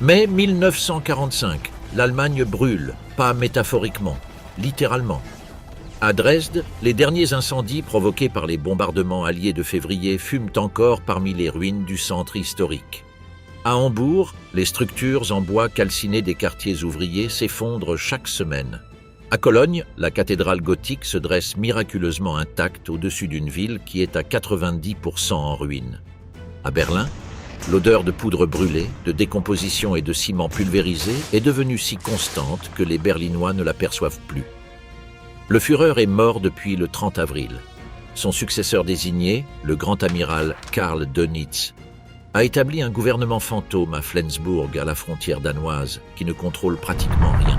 Mai 1945, l'Allemagne brûle, pas métaphoriquement, littéralement. À Dresde, les derniers incendies provoqués par les bombardements alliés de février fument encore parmi les ruines du centre historique. À Hambourg, les structures en bois calciné des quartiers ouvriers s'effondrent chaque semaine. À Cologne, la cathédrale gothique se dresse miraculeusement intacte au-dessus d'une ville qui est à 90% en ruine. À Berlin, l'odeur de poudre brûlée, de décomposition et de ciment pulvérisé est devenue si constante que les Berlinois ne l'aperçoivent plus. Le Führer est mort depuis le 30 avril. Son successeur désigné, le grand amiral Karl Dönitz, a établi un gouvernement fantôme à Flensburg, à la frontière danoise, qui ne contrôle pratiquement rien.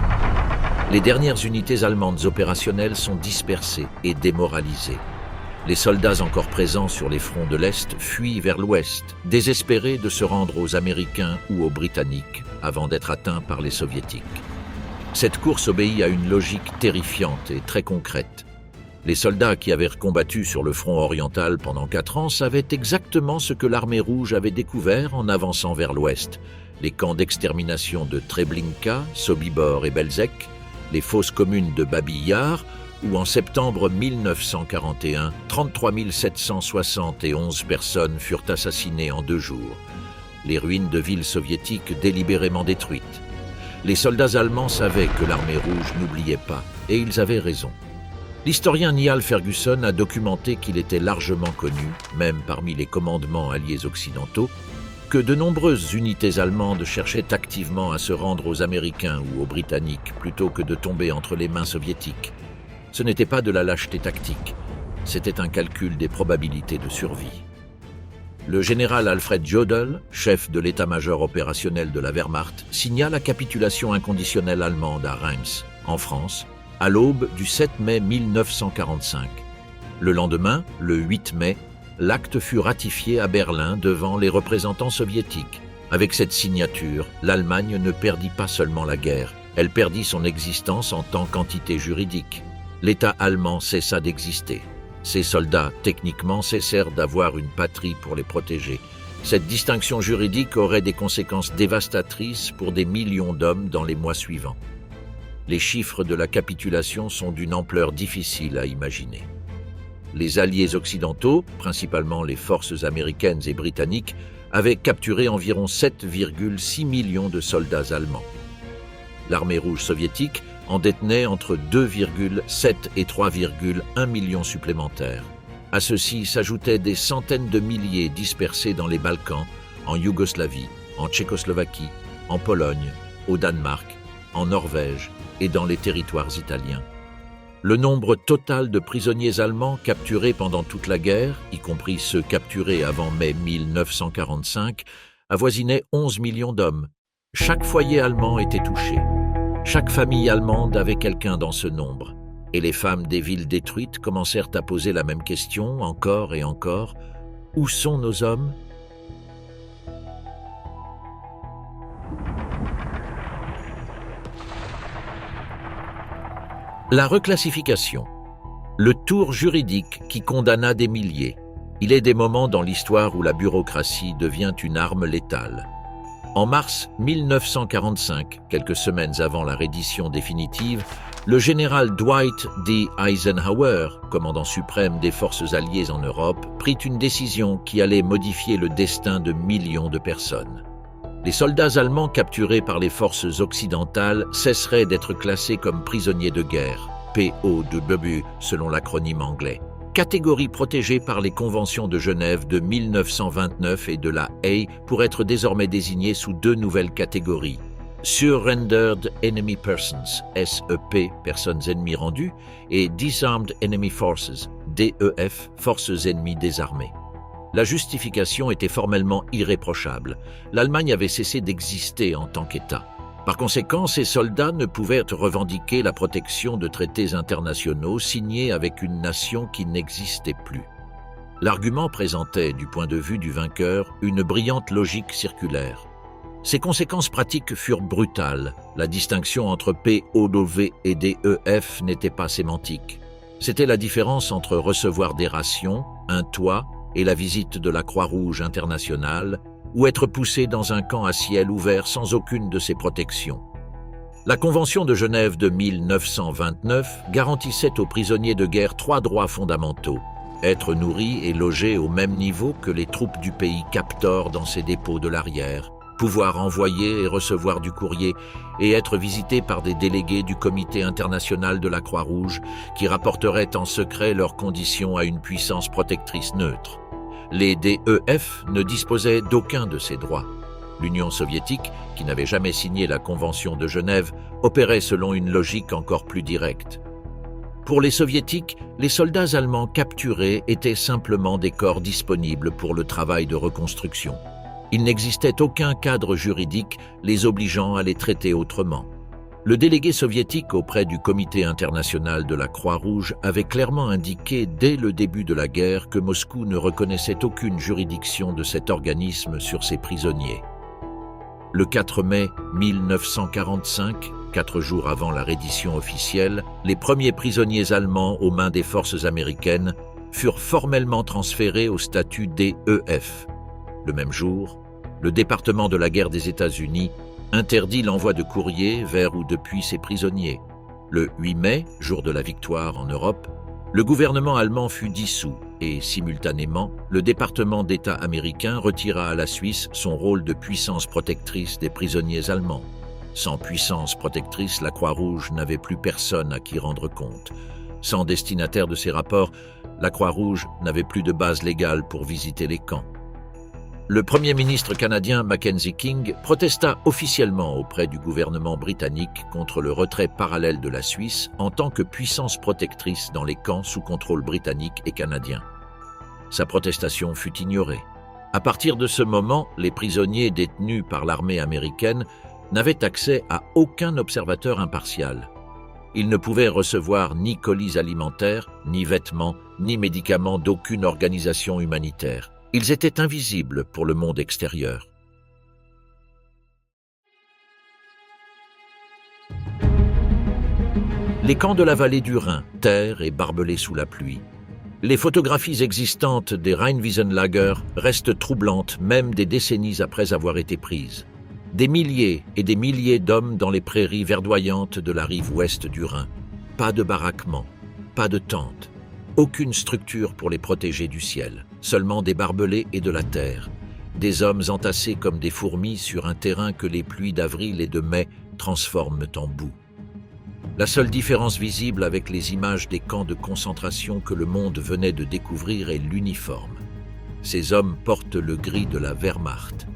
Les dernières unités allemandes opérationnelles sont dispersées et démoralisées. Les soldats encore présents sur les fronts de l'Est fuient vers l'Ouest, désespérés de se rendre aux Américains ou aux Britanniques avant d'être atteints par les Soviétiques. Cette course obéit à une logique terrifiante et très concrète. Les soldats qui avaient combattu sur le front oriental pendant 4 ans savaient exactement ce que l'armée rouge avait découvert en avançant vers l'Ouest. Les camps d'extermination de Treblinka, Sobibor et Belzec, les fosses communes de Babi Yar, où en septembre 1941, 33 771 personnes furent assassinées en 2 jours. Les ruines de villes soviétiques délibérément détruites. Les soldats allemands savaient que l'armée rouge n'oubliait pas, et ils avaient raison. L'historien Niall Ferguson a documenté qu'il était largement connu, même parmi les commandements alliés occidentaux, que de nombreuses unités allemandes cherchaient activement à se rendre aux Américains ou aux Britanniques plutôt que de tomber entre les mains soviétiques. Ce n'était pas de la lâcheté tactique, c'était un calcul des probabilités de survie. Le général Alfred Jodl, chef de l'état-major opérationnel de la Wehrmacht, signa la capitulation inconditionnelle allemande à Reims, en France, à l'aube du 7 mai 1945. Le lendemain, le 8 mai, l'acte fut ratifié à Berlin devant les représentants soviétiques. Avec cette signature, l'Allemagne ne perdit pas seulement la guerre, elle perdit son existence en tant qu'entité juridique. L'État allemand cessa d'exister. Ses soldats, techniquement, cessèrent d'avoir une patrie pour les protéger. Cette distinction juridique aurait des conséquences dévastatrices pour des millions d'hommes dans les mois suivants. Les chiffres de la capitulation sont d'une ampleur difficile à imaginer. Les alliés occidentaux, principalement les forces américaines et britanniques, avaient capturé environ 7,6 millions de soldats allemands. L'armée rouge soviétique en détenait entre 2,7 et 3,1 millions supplémentaires. À ceci s'ajoutaient des centaines de milliers dispersés dans les Balkans, en Yougoslavie, en Tchécoslovaquie, en Pologne, au Danemark, en Norvège et dans les territoires italiens. Le nombre total de prisonniers allemands capturés pendant toute la guerre, y compris ceux capturés avant mai 1945, avoisinait 11 millions d'hommes. Chaque foyer allemand était touché. Chaque famille allemande avait quelqu'un dans ce nombre. Et les femmes des villes détruites commencèrent à poser la même question encore et encore. Où sont nos hommes ? La reclassification. Le tour juridique qui condamna des milliers. Il est des moments dans l'histoire où la bureaucratie devient une arme létale. En mars 1945, quelques semaines avant la reddition définitive, le général Dwight D. Eisenhower, commandant suprême des forces alliées en Europe, prit une décision qui allait modifier le destin de millions de personnes. Les soldats allemands capturés par les forces occidentales cesseraient d'être classés comme prisonniers de guerre, POW selon l'acronyme anglais, catégorie protégée par les conventions de Genève de 1929 et de la Haye pour être désormais désignés sous 2 nouvelles catégories. Surrendered Enemy Persons, SEP, personnes ennemies rendues, et Disarmed Enemy Forces, DEF, forces ennemies désarmées. La justification était formellement irréprochable. L'Allemagne avait cessé d'exister en tant qu'État. Par conséquent, ces soldats ne pouvaient revendiquer la protection de traités internationaux signés avec une nation qui n'existait plus. L'argument présentait, du point de vue du vainqueur, une brillante logique circulaire. Ses conséquences pratiques furent brutales. La distinction entre POW et DEF n'était pas sémantique. C'était la différence entre recevoir des rations, un toit et la visite de la Croix-Rouge internationale, ou être poussés dans un camp à ciel ouvert sans aucune de ces protections. La Convention de Genève de 1929 garantissait aux prisonniers de guerre 3 droits fondamentaux: être nourris et logés au même niveau que les troupes du pays captor dans ses dépôts de l'arrière, pouvoir envoyer et recevoir du courrier et être visités par des délégués du Comité international de la Croix-Rouge qui rapporteraient en secret leurs conditions à une puissance protectrice neutre. Les DEF ne disposaient d'aucun de ces droits. L'Union soviétique, qui n'avait jamais signé la Convention de Genève, opérait selon une logique encore plus directe. Pour les soviétiques, les soldats allemands capturés étaient simplement des corps disponibles pour le travail de reconstruction. Il n'existait aucun cadre juridique les obligeant à les traiter autrement. Le délégué soviétique auprès du Comité international de la Croix-Rouge avait clairement indiqué dès le début de la guerre que Moscou ne reconnaissait aucune juridiction de cet organisme sur ses prisonniers. Le 4 mai 1945, 4 jours avant la reddition officielle, les premiers prisonniers allemands aux mains des forces américaines furent formellement transférés au statut DEF. Le même jour, le département de la guerre des États-Unis interdit l'envoi de courriers vers ou depuis ces prisonniers. Le 8 mai, jour de la victoire en Europe, le gouvernement allemand fut dissous et, simultanément, le département d'État américain retira à la Suisse son rôle de puissance protectrice des prisonniers allemands. Sans puissance protectrice, la Croix-Rouge n'avait plus personne à qui rendre compte. Sans destinataire de ces rapports, la Croix-Rouge n'avait plus de base légale pour visiter les camps. Le Premier ministre canadien Mackenzie King protesta officiellement auprès du gouvernement britannique contre le retrait parallèle de la Suisse en tant que puissance protectrice dans les camps sous contrôle britannique et canadien. Sa protestation fut ignorée. À partir de ce moment, les prisonniers détenus par l'armée américaine n'avaient accès à aucun observateur impartial. Ils ne pouvaient recevoir ni colis alimentaires, ni vêtements, ni médicaments d'aucune organisation humanitaire. Ils étaient invisibles pour le monde extérieur. Les camps de la vallée du Rhin, terres et barbelés sous la pluie. Les photographies existantes des Rheinwiesenlager restent troublantes même des décennies après avoir été prises. Des milliers et des milliers d'hommes dans les prairies verdoyantes de la rive ouest du Rhin. Pas de baraquements, pas de tentes. Aucune structure pour les protéger du ciel, seulement des barbelés et de la terre. Des hommes entassés comme des fourmis sur un terrain que les pluies d'avril et de mai transforment en boue. La seule différence visible avec les images des camps de concentration que le monde venait de découvrir est l'uniforme. Ces hommes portent le gris de la Wehrmacht.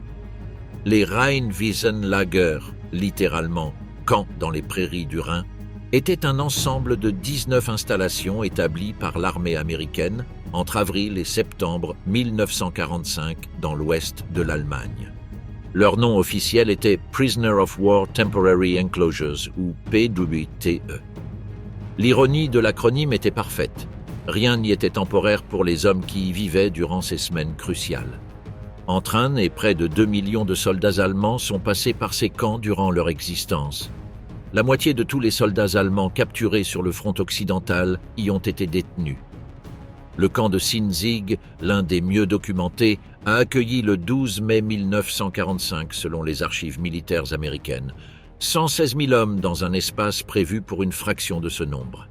Les Rheinwiesenlager, littéralement « camps dans les prairies du Rhin », était un ensemble de 19 installations établies par l'armée américaine entre avril et septembre 1945 dans l'ouest de l'Allemagne. Leur nom officiel était Prisoner of War Temporary Enclosures ou PWTE. L'ironie de l'acronyme était parfaite. Rien n'y était temporaire pour les hommes qui y vivaient durant ces semaines cruciales. Entre 1 et près de 2 millions de soldats allemands sont passés par ces camps durant leur existence. La moitié de tous les soldats allemands capturés sur le front occidental y ont été détenus. Le camp de Sinzig, l'un des mieux documentés, a accueilli le 12 mai 1945, selon les archives militaires américaines, 116 000 hommes dans un espace prévu pour une fraction de ce nombre.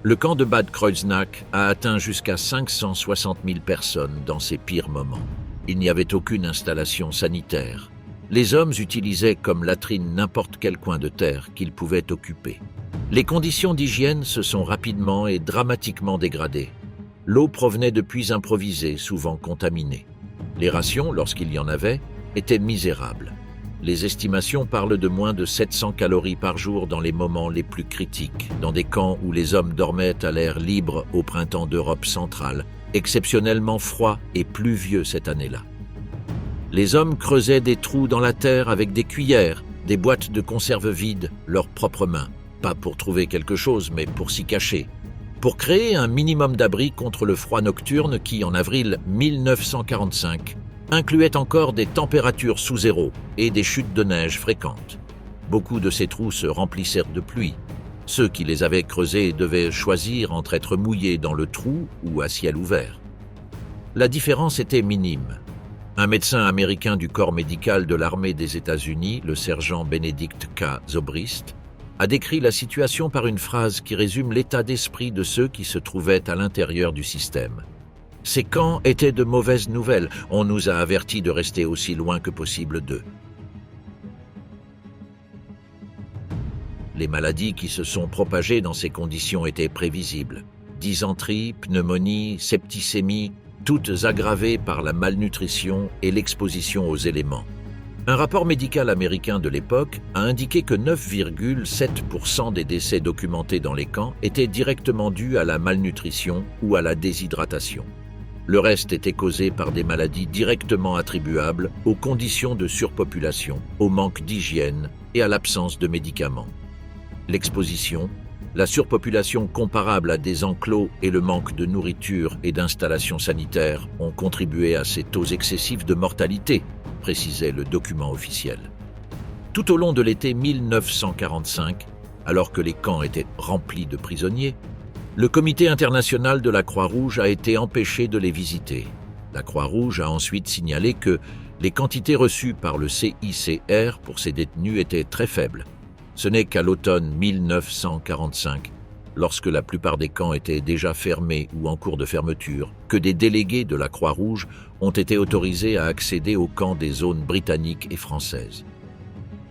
Le camp de Bad Kreuznach a atteint jusqu'à 560 000 personnes dans ses pires moments. Il n'y avait aucune installation sanitaire. Les hommes utilisaient comme latrine n'importe quel coin de terre qu'ils pouvaient occuper. Les conditions d'hygiène se sont rapidement et dramatiquement dégradées. L'eau provenait de puits improvisés, souvent contaminés. Les rations, lorsqu'il y en avait, étaient misérables. Les estimations parlent de moins de 700 calories par jour dans les moments les plus critiques, dans des camps où les hommes dormaient à l'air libre au printemps d'Europe centrale, exceptionnellement froid et pluvieux cette année-là. Les hommes creusaient des trous dans la terre avec des cuillères, des boîtes de conserve vides, leurs propres mains. Pas pour trouver quelque chose, mais pour s'y cacher. Pour créer un minimum d'abri contre le froid nocturne qui, en avril 1945, incluait encore des températures sous zéro et des chutes de neige fréquentes. Beaucoup de ces trous se remplissèrent de pluie. Ceux qui les avaient creusés devaient choisir entre être mouillés dans le trou ou à ciel ouvert. La différence était minime. Un médecin américain du corps médical de l'armée des États-Unis, le sergent Benedict K. Zobrist, a décrit la situation par une phrase qui résume l'état d'esprit de ceux qui se trouvaient à l'intérieur du système. Ces camps étaient de mauvaises nouvelles. On nous a avertis de rester aussi loin que possible d'eux. Les maladies qui se sont propagées dans ces conditions étaient prévisibles. Dysenterie, pneumonie, septicémie, toutes aggravées par la malnutrition et l'exposition aux éléments. Un rapport médical américain de l'époque a indiqué que 9,7% des décès documentés dans les camps étaient directement dus à la malnutrition ou à la déshydratation. Le reste était causé par des maladies directement attribuables aux conditions de surpopulation, au manque d'hygiène et à l'absence de médicaments. L'exposition, la surpopulation comparable à des enclos et le manque de nourriture et d'installations sanitaires ont contribué à ces taux excessifs de mortalité, précisait le document officiel. Tout au long de l'été 1945, alors que les camps étaient remplis de prisonniers, le Comité international de la Croix-Rouge a été empêché de les visiter. La Croix-Rouge a ensuite signalé que les quantités reçues par le CICR pour ces détenus étaient très faibles. Ce n'est qu'à l'automne 1945, lorsque la plupart des camps étaient déjà fermés ou en cours de fermeture, que des délégués de la Croix-Rouge ont été autorisés à accéder aux camps des zones britanniques et françaises.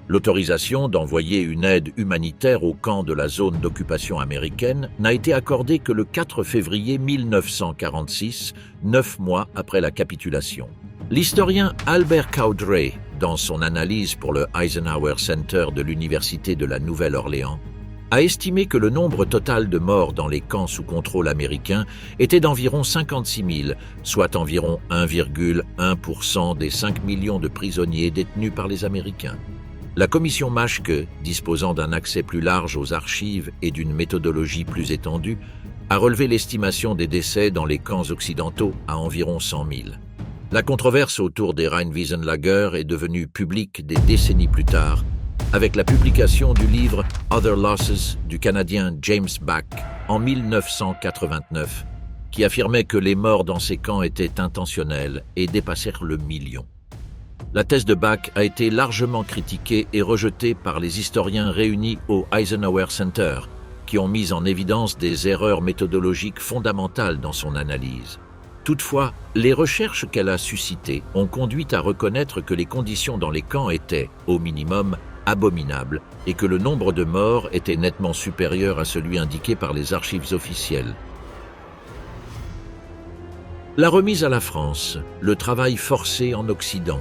L'autorisation d'envoyer une aide humanitaire aux camps de la zone d'occupation américaine n'a été accordée que le 4 février 1946, 9 mois après la capitulation. L'historien Albert Cowderay, dans son analyse pour le Eisenhower Center de l'Université de la Nouvelle-Orléans, a estimé que le nombre total de morts dans les camps sous contrôle américain était d'environ 56 000, soit environ 1,1% des 5 millions de prisonniers détenus par les Américains. La commission Maschke, disposant d'un accès plus large aux archives et d'une méthodologie plus étendue, a relevé l'estimation des décès dans les camps occidentaux à environ 100 000. La controverse autour des Rheinwiesenlager est devenue publique des décennies plus tard, avec la publication du livre « Other Losses » du Canadien James Back en 1989, qui affirmait que les morts dans ces camps étaient intentionnelles et dépassèrent le million. La thèse de Back a été largement critiquée et rejetée par les historiens réunis au Eisenhower Center, qui ont mis en évidence des erreurs méthodologiques fondamentales dans son analyse. Toutefois, les recherches qu'elle a suscitées ont conduit à reconnaître que les conditions dans les camps étaient, au minimum, abominables et que le nombre de morts était nettement supérieur à celui indiqué par les archives officielles. La remise à la France, le travail forcé en Occident.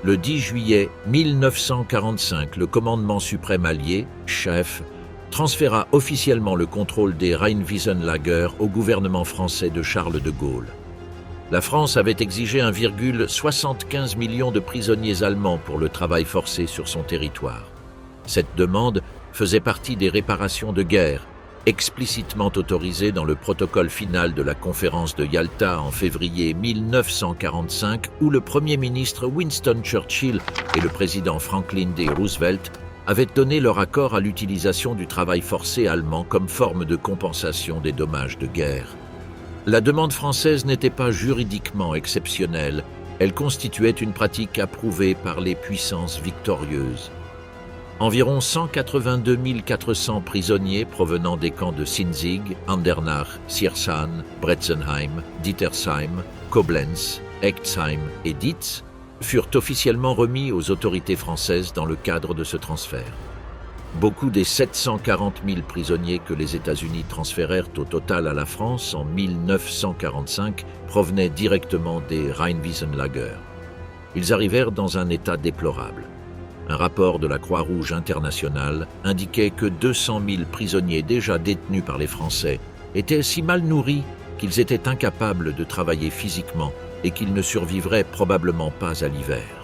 Le 10 juillet 1945, le commandement suprême allié, chef, transféra officiellement le contrôle des Rheinwiesenlager au gouvernement français de Charles de Gaulle. La France avait exigé 1,75 million de prisonniers allemands pour le travail forcé sur son territoire. Cette demande faisait partie des réparations de guerre, explicitement autorisées dans le protocole final de la conférence de Yalta en février 1945, où le Premier ministre Winston Churchill et le président Franklin D. Roosevelt avaient donné leur accord à l'utilisation du travail forcé allemand comme forme de compensation des dommages de guerre. La demande française n'était pas juridiquement exceptionnelle, elle constituait une pratique approuvée par les puissances victorieuses. Environ 182 400 prisonniers provenant des camps de Sinzig, Andernach, Siersaan, Bretzenheim, Dietersheim, Koblenz, Echtsheim et Dietz furent officiellement remis aux autorités françaises dans le cadre de ce transfert. Beaucoup des 740 000 prisonniers que les États-Unis transférèrent au total à la France en 1945 provenaient directement des Rheinwiesenlager. Ils arrivèrent dans un état déplorable. Un rapport de la Croix-Rouge internationale indiquait que 200 000 prisonniers déjà détenus par les Français étaient si mal nourris qu'ils étaient incapables de travailler physiquement et qu'ils ne survivraient probablement pas à l'hiver.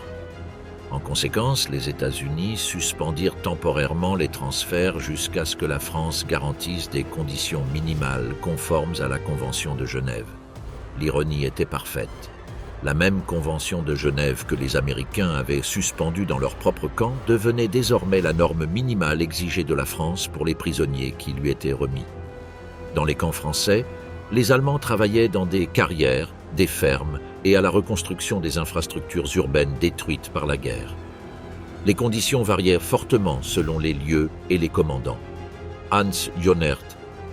En conséquence, les États-Unis suspendirent temporairement les transferts jusqu'à ce que la France garantisse des conditions minimales conformes à la Convention de Genève. L'ironie était parfaite. La même Convention de Genève que les Américains avaient suspendue dans leur propre camp devenait désormais la norme minimale exigée de la France pour les prisonniers qui lui étaient remis. Dans les camps français, les Allemands travaillaient dans des carrières, des fermes et à la reconstruction des infrastructures urbaines détruites par la guerre. Les conditions varièrent fortement selon les lieux et les commandants. Hans Jonert,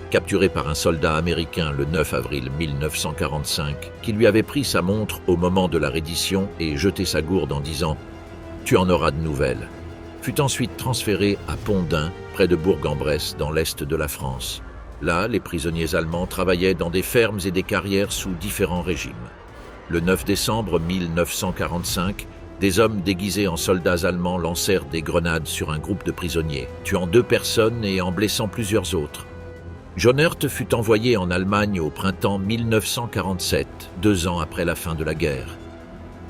capturé par un soldat américain le 9 avril 1945, qui lui avait pris sa montre au moment de la reddition et jeté sa gourde en disant « Tu en auras de nouvelles », fut ensuite transféré à Pont-d'Ain, près de Bourg-en-Bresse, dans l'est de la France. Là, les prisonniers allemands travaillaient dans des fermes et des carrières sous différents régimes. Le 9 décembre 1945, des hommes déguisés en soldats allemands lancèrent des grenades sur un groupe de prisonniers, tuant 2 personnes et en blessant plusieurs autres. Jonert fut envoyé en Allemagne au printemps 1947, 2 ans après la fin de la guerre.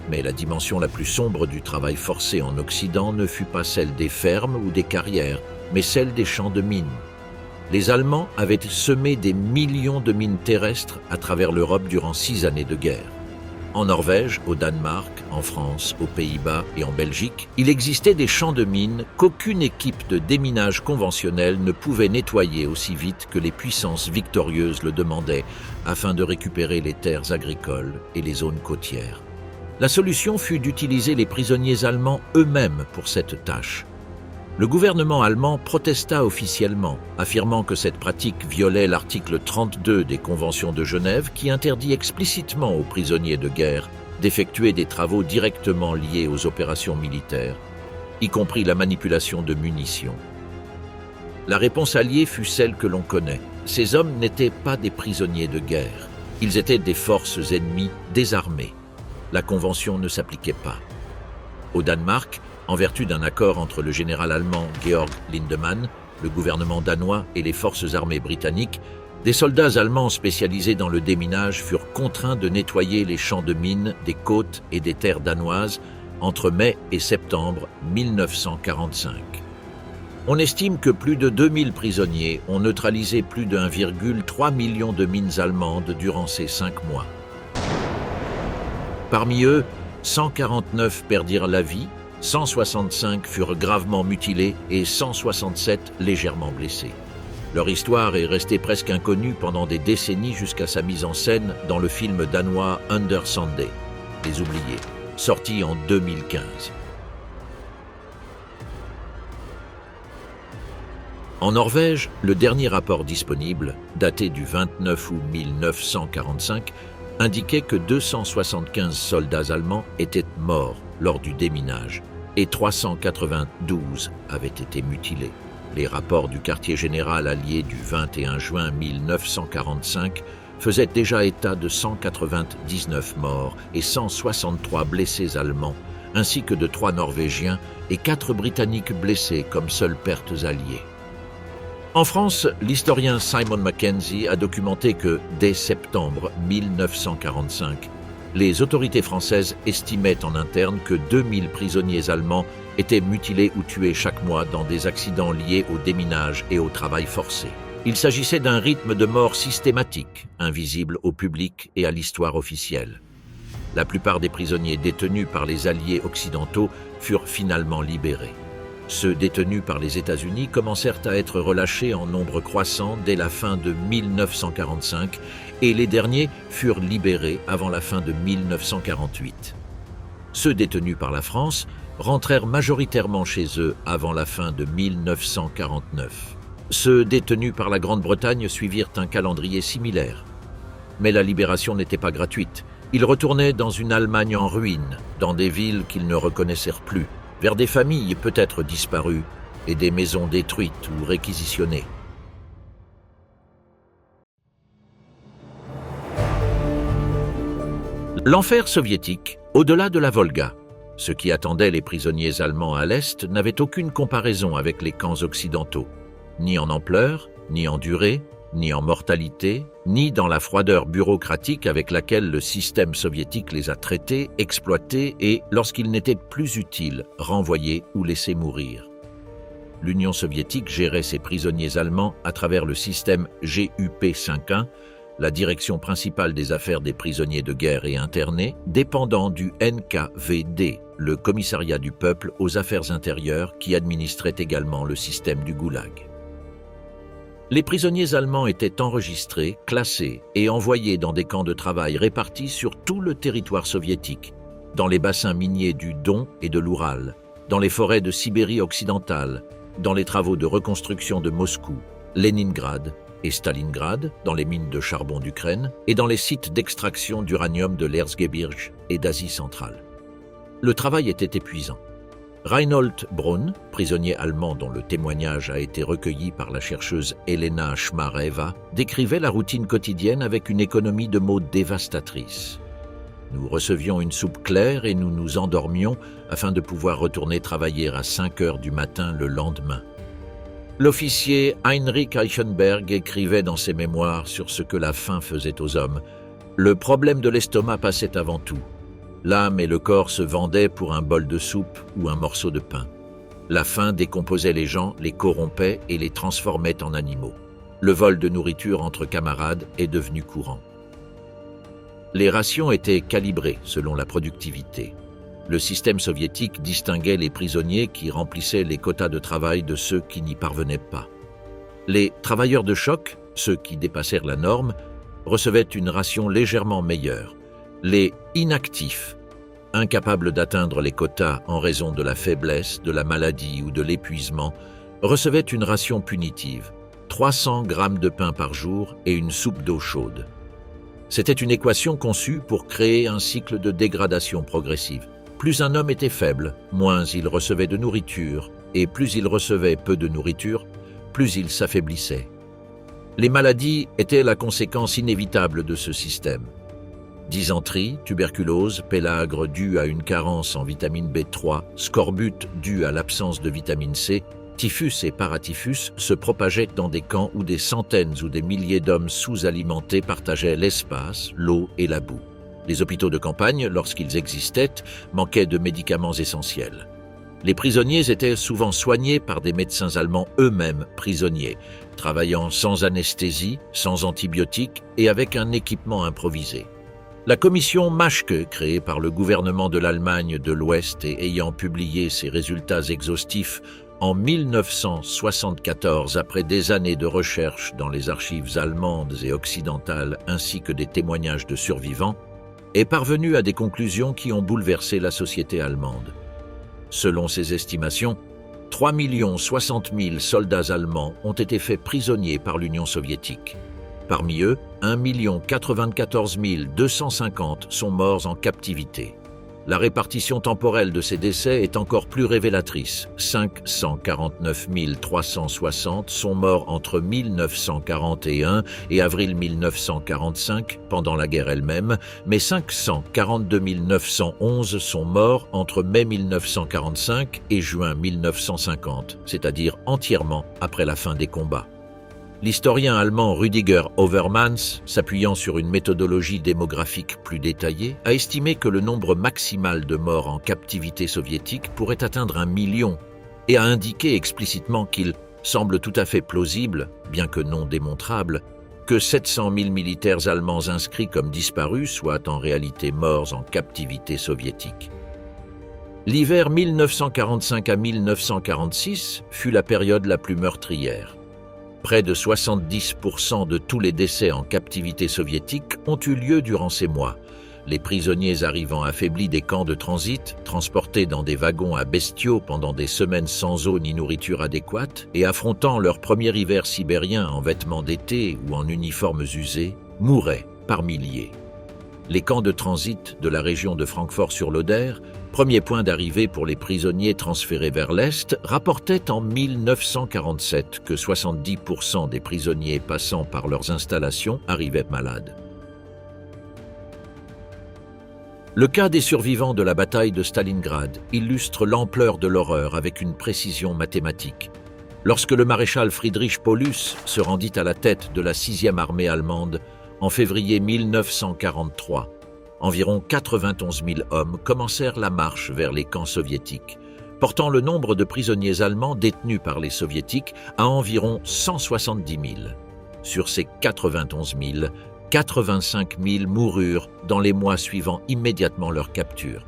Mais la dimension la plus sombre du travail forcé en Occident ne fut pas celle des fermes ou des carrières, mais celle des champs de mines. Les Allemands avaient semé des millions de mines terrestres à travers l'Europe durant 6 années de guerre. En Norvège, au Danemark, en France, aux Pays-Bas et en Belgique, il existait des champs de mines qu'aucune équipe de déminage conventionnelle ne pouvait nettoyer aussi vite que les puissances victorieuses le demandaient afin de récupérer les terres agricoles et les zones côtières. La solution fut d'utiliser les prisonniers allemands eux-mêmes pour cette tâche. Le gouvernement allemand protesta officiellement, affirmant que cette pratique violait l'article 32 des Conventions de Genève qui interdit explicitement aux prisonniers de guerre d'effectuer des travaux directement liés aux opérations militaires, y compris la manipulation de munitions. La réponse alliée fut celle que l'on connaît. Ces hommes n'étaient pas des prisonniers de guerre. Ils étaient des forces ennemies désarmées. La Convention ne s'appliquait pas. Au Danemark, en vertu d'un accord entre le général allemand Georg Lindemann, le gouvernement danois et les forces armées britanniques, des soldats allemands spécialisés dans le déminage furent contraints de nettoyer les champs de mines des côtes et des terres danoises entre mai et septembre 1945. On estime que plus de 2000 prisonniers ont neutralisé plus de 1,3 million de mines allemandes durant ces 5 mois. Parmi eux, 149 perdirent la vie, 165 furent gravement mutilés et 167 légèrement blessés. Leur histoire est restée presque inconnue pendant des décennies jusqu'à sa mise en scène dans le film danois Under Sunday, Les Oubliés, sorti en 2015. En Norvège, le dernier rapport disponible, daté du 29 août 1945, indiquait que 275 soldats allemands étaient morts lors du déminage et 392 avaient été mutilés. Les rapports du quartier général allié du 21 juin 1945 faisaient déjà état de 199 morts et 163 blessés allemands, ainsi que de 3 Norvégiens et 4 Britanniques blessés comme seules pertes alliées. En France, l'historien Simon Mackenzie a documenté que, dès septembre 1945, les autorités françaises estimaient en interne que 2000 prisonniers allemands étaient mutilés ou tués chaque mois dans des accidents liés au déminage et au travail forcé. Il s'agissait d'un rythme de mort systématique, invisible au public et à l'histoire officielle. La plupart des prisonniers détenus par les Alliés occidentaux furent finalement libérés. Ceux détenus par les États-Unis commencèrent à être relâchés en nombre croissant dès la fin de 1945 et les derniers furent libérés avant la fin de 1948. Ceux détenus par la France rentrèrent majoritairement chez eux avant la fin de 1949. Ceux détenus par la Grande-Bretagne suivirent un calendrier similaire. Mais la libération n'était pas gratuite. Ils retournaient dans une Allemagne en ruine, dans des villes qu'ils ne reconnaissèrent plus, vers des familles peut-être disparues et des maisons détruites ou réquisitionnées. L'enfer soviétique, au-delà de la Volga. Ce qui attendait les prisonniers allemands à l'Est n'avait aucune comparaison avec les camps occidentaux, ni en ampleur, ni en durée, ni en mortalité, ni dans la froideur bureaucratique avec laquelle le système soviétique les a traités, exploités et, lorsqu'ils n'étaient plus utiles, renvoyés ou laissés mourir. L'Union soviétique gérait ses prisonniers allemands à travers le système GUP-51, la direction principale des affaires des prisonniers de guerre et internés, dépendant du NKVD, le commissariat du peuple aux affaires intérieures qui administrait également le système du goulag. Les prisonniers allemands étaient enregistrés, classés et envoyés dans des camps de travail répartis sur tout le territoire soviétique, dans les bassins miniers du Don et de l'Oural, dans les forêts de Sibérie occidentale, dans les travaux de reconstruction de Moscou, Leningrad et Stalingrad, dans les mines de charbon d'Ukraine et dans les sites d'extraction d'uranium de l'Erzgebirge et d'Asie centrale. Le travail était épuisant. Reinhold Braun, prisonnier allemand dont le témoignage a été recueilli par la chercheuse Elena Shmareva, décrivait la routine quotidienne avec une économie de mots dévastatrice. Nous recevions une soupe claire et nous nous endormions afin de pouvoir retourner travailler à 5 heures du matin le lendemain. L'officier Heinrich Eichenberg écrivait dans ses mémoires sur ce que la faim faisait aux hommes. Le problème de l'estomac passait avant tout. L'âme et le corps se vendaient pour un bol de soupe ou un morceau de pain. La faim décomposait les gens, les corrompait et les transformait en animaux. Le vol de nourriture entre camarades est devenu courant. Les rations étaient calibrées selon la productivité. Le système soviétique distinguait les prisonniers qui remplissaient les quotas de travail de ceux qui n'y parvenaient pas. Les travailleurs de choc, ceux qui dépassèrent la norme, recevaient une ration légèrement meilleure. Les inactifs, incapables d'atteindre les quotas en raison de la faiblesse, de la maladie ou de l'épuisement, recevaient une ration punitive, 300 grammes de pain par jour et une soupe d'eau chaude. C'était une équation conçue pour créer un cycle de dégradation progressive. Plus un homme était faible, moins il recevait de nourriture, et plus il recevait peu de nourriture, plus il s'affaiblissait. Les maladies étaient la conséquence inévitable de ce système. Dysenterie, tuberculose, pélagre due à une carence en vitamine B3, scorbut due à l'absence de vitamine C, typhus et paratyphus se propageaient dans des camps où des centaines ou des milliers d'hommes sous-alimentés partageaient l'espace, l'eau et la boue. Les hôpitaux de campagne, lorsqu'ils existaient, manquaient de médicaments essentiels. Les prisonniers étaient souvent soignés par des médecins allemands eux-mêmes prisonniers, travaillant sans anesthésie, sans antibiotiques et avec un équipement improvisé. La commission Maschke, créée par le gouvernement de l'Allemagne de l'Ouest et ayant publié ses résultats exhaustifs en 1974, après des années de recherche dans les archives allemandes et occidentales ainsi que des témoignages de survivants, est parvenue à des conclusions qui ont bouleversé la société allemande. Selon ses estimations, 3 060 000 soldats allemands ont été faits prisonniers par l'Union soviétique. Parmi eux, 1 094 250 sont morts en captivité. La répartition temporelle de ces décès est encore plus révélatrice. 549 360 sont morts entre 1941 et avril 1945, pendant la guerre elle-même, mais 542 911 sont morts entre mai 1945 et juin 1950, c'est-à-dire entièrement après la fin des combats. L'historien allemand Rüdiger Overmans, s'appuyant sur une méthodologie démographique plus détaillée, a estimé que le nombre maximal de morts en captivité soviétique pourrait atteindre 1 million et a indiqué explicitement qu'il semble tout à fait plausible, bien que non démontrable, que 700 000 militaires allemands inscrits comme disparus soient en réalité morts en captivité soviétique. L'hiver 1945 à 1946 fut la période la plus meurtrière. Près de 70% de tous les décès en captivité soviétique ont eu lieu durant ces mois. Les prisonniers arrivant affaiblis des camps de transit, transportés dans des wagons à bestiaux pendant des semaines sans eau ni nourriture adéquate et affrontant leur premier hiver sibérien en vêtements d'été ou en uniformes usés, mouraient par milliers. Les camps de transit de la région de Francfort-sur-l'Oder, premier point d'arrivée pour les prisonniers transférés vers l'Est, rapportaient en 1947 que 70% des prisonniers passant par leurs installations arrivaient malades. Le cas des survivants de la bataille de Stalingrad illustre l'ampleur de l'horreur avec une précision mathématique. Lorsque le maréchal Friedrich Paulus se rendit à la tête de la 6e armée allemande en février 1943, environ 91 000 hommes commencèrent la marche vers les camps soviétiques, portant le nombre de prisonniers allemands détenus par les soviétiques à environ 170 000. Sur ces 91 000, 85 000 moururent dans les mois suivant immédiatement leur capture.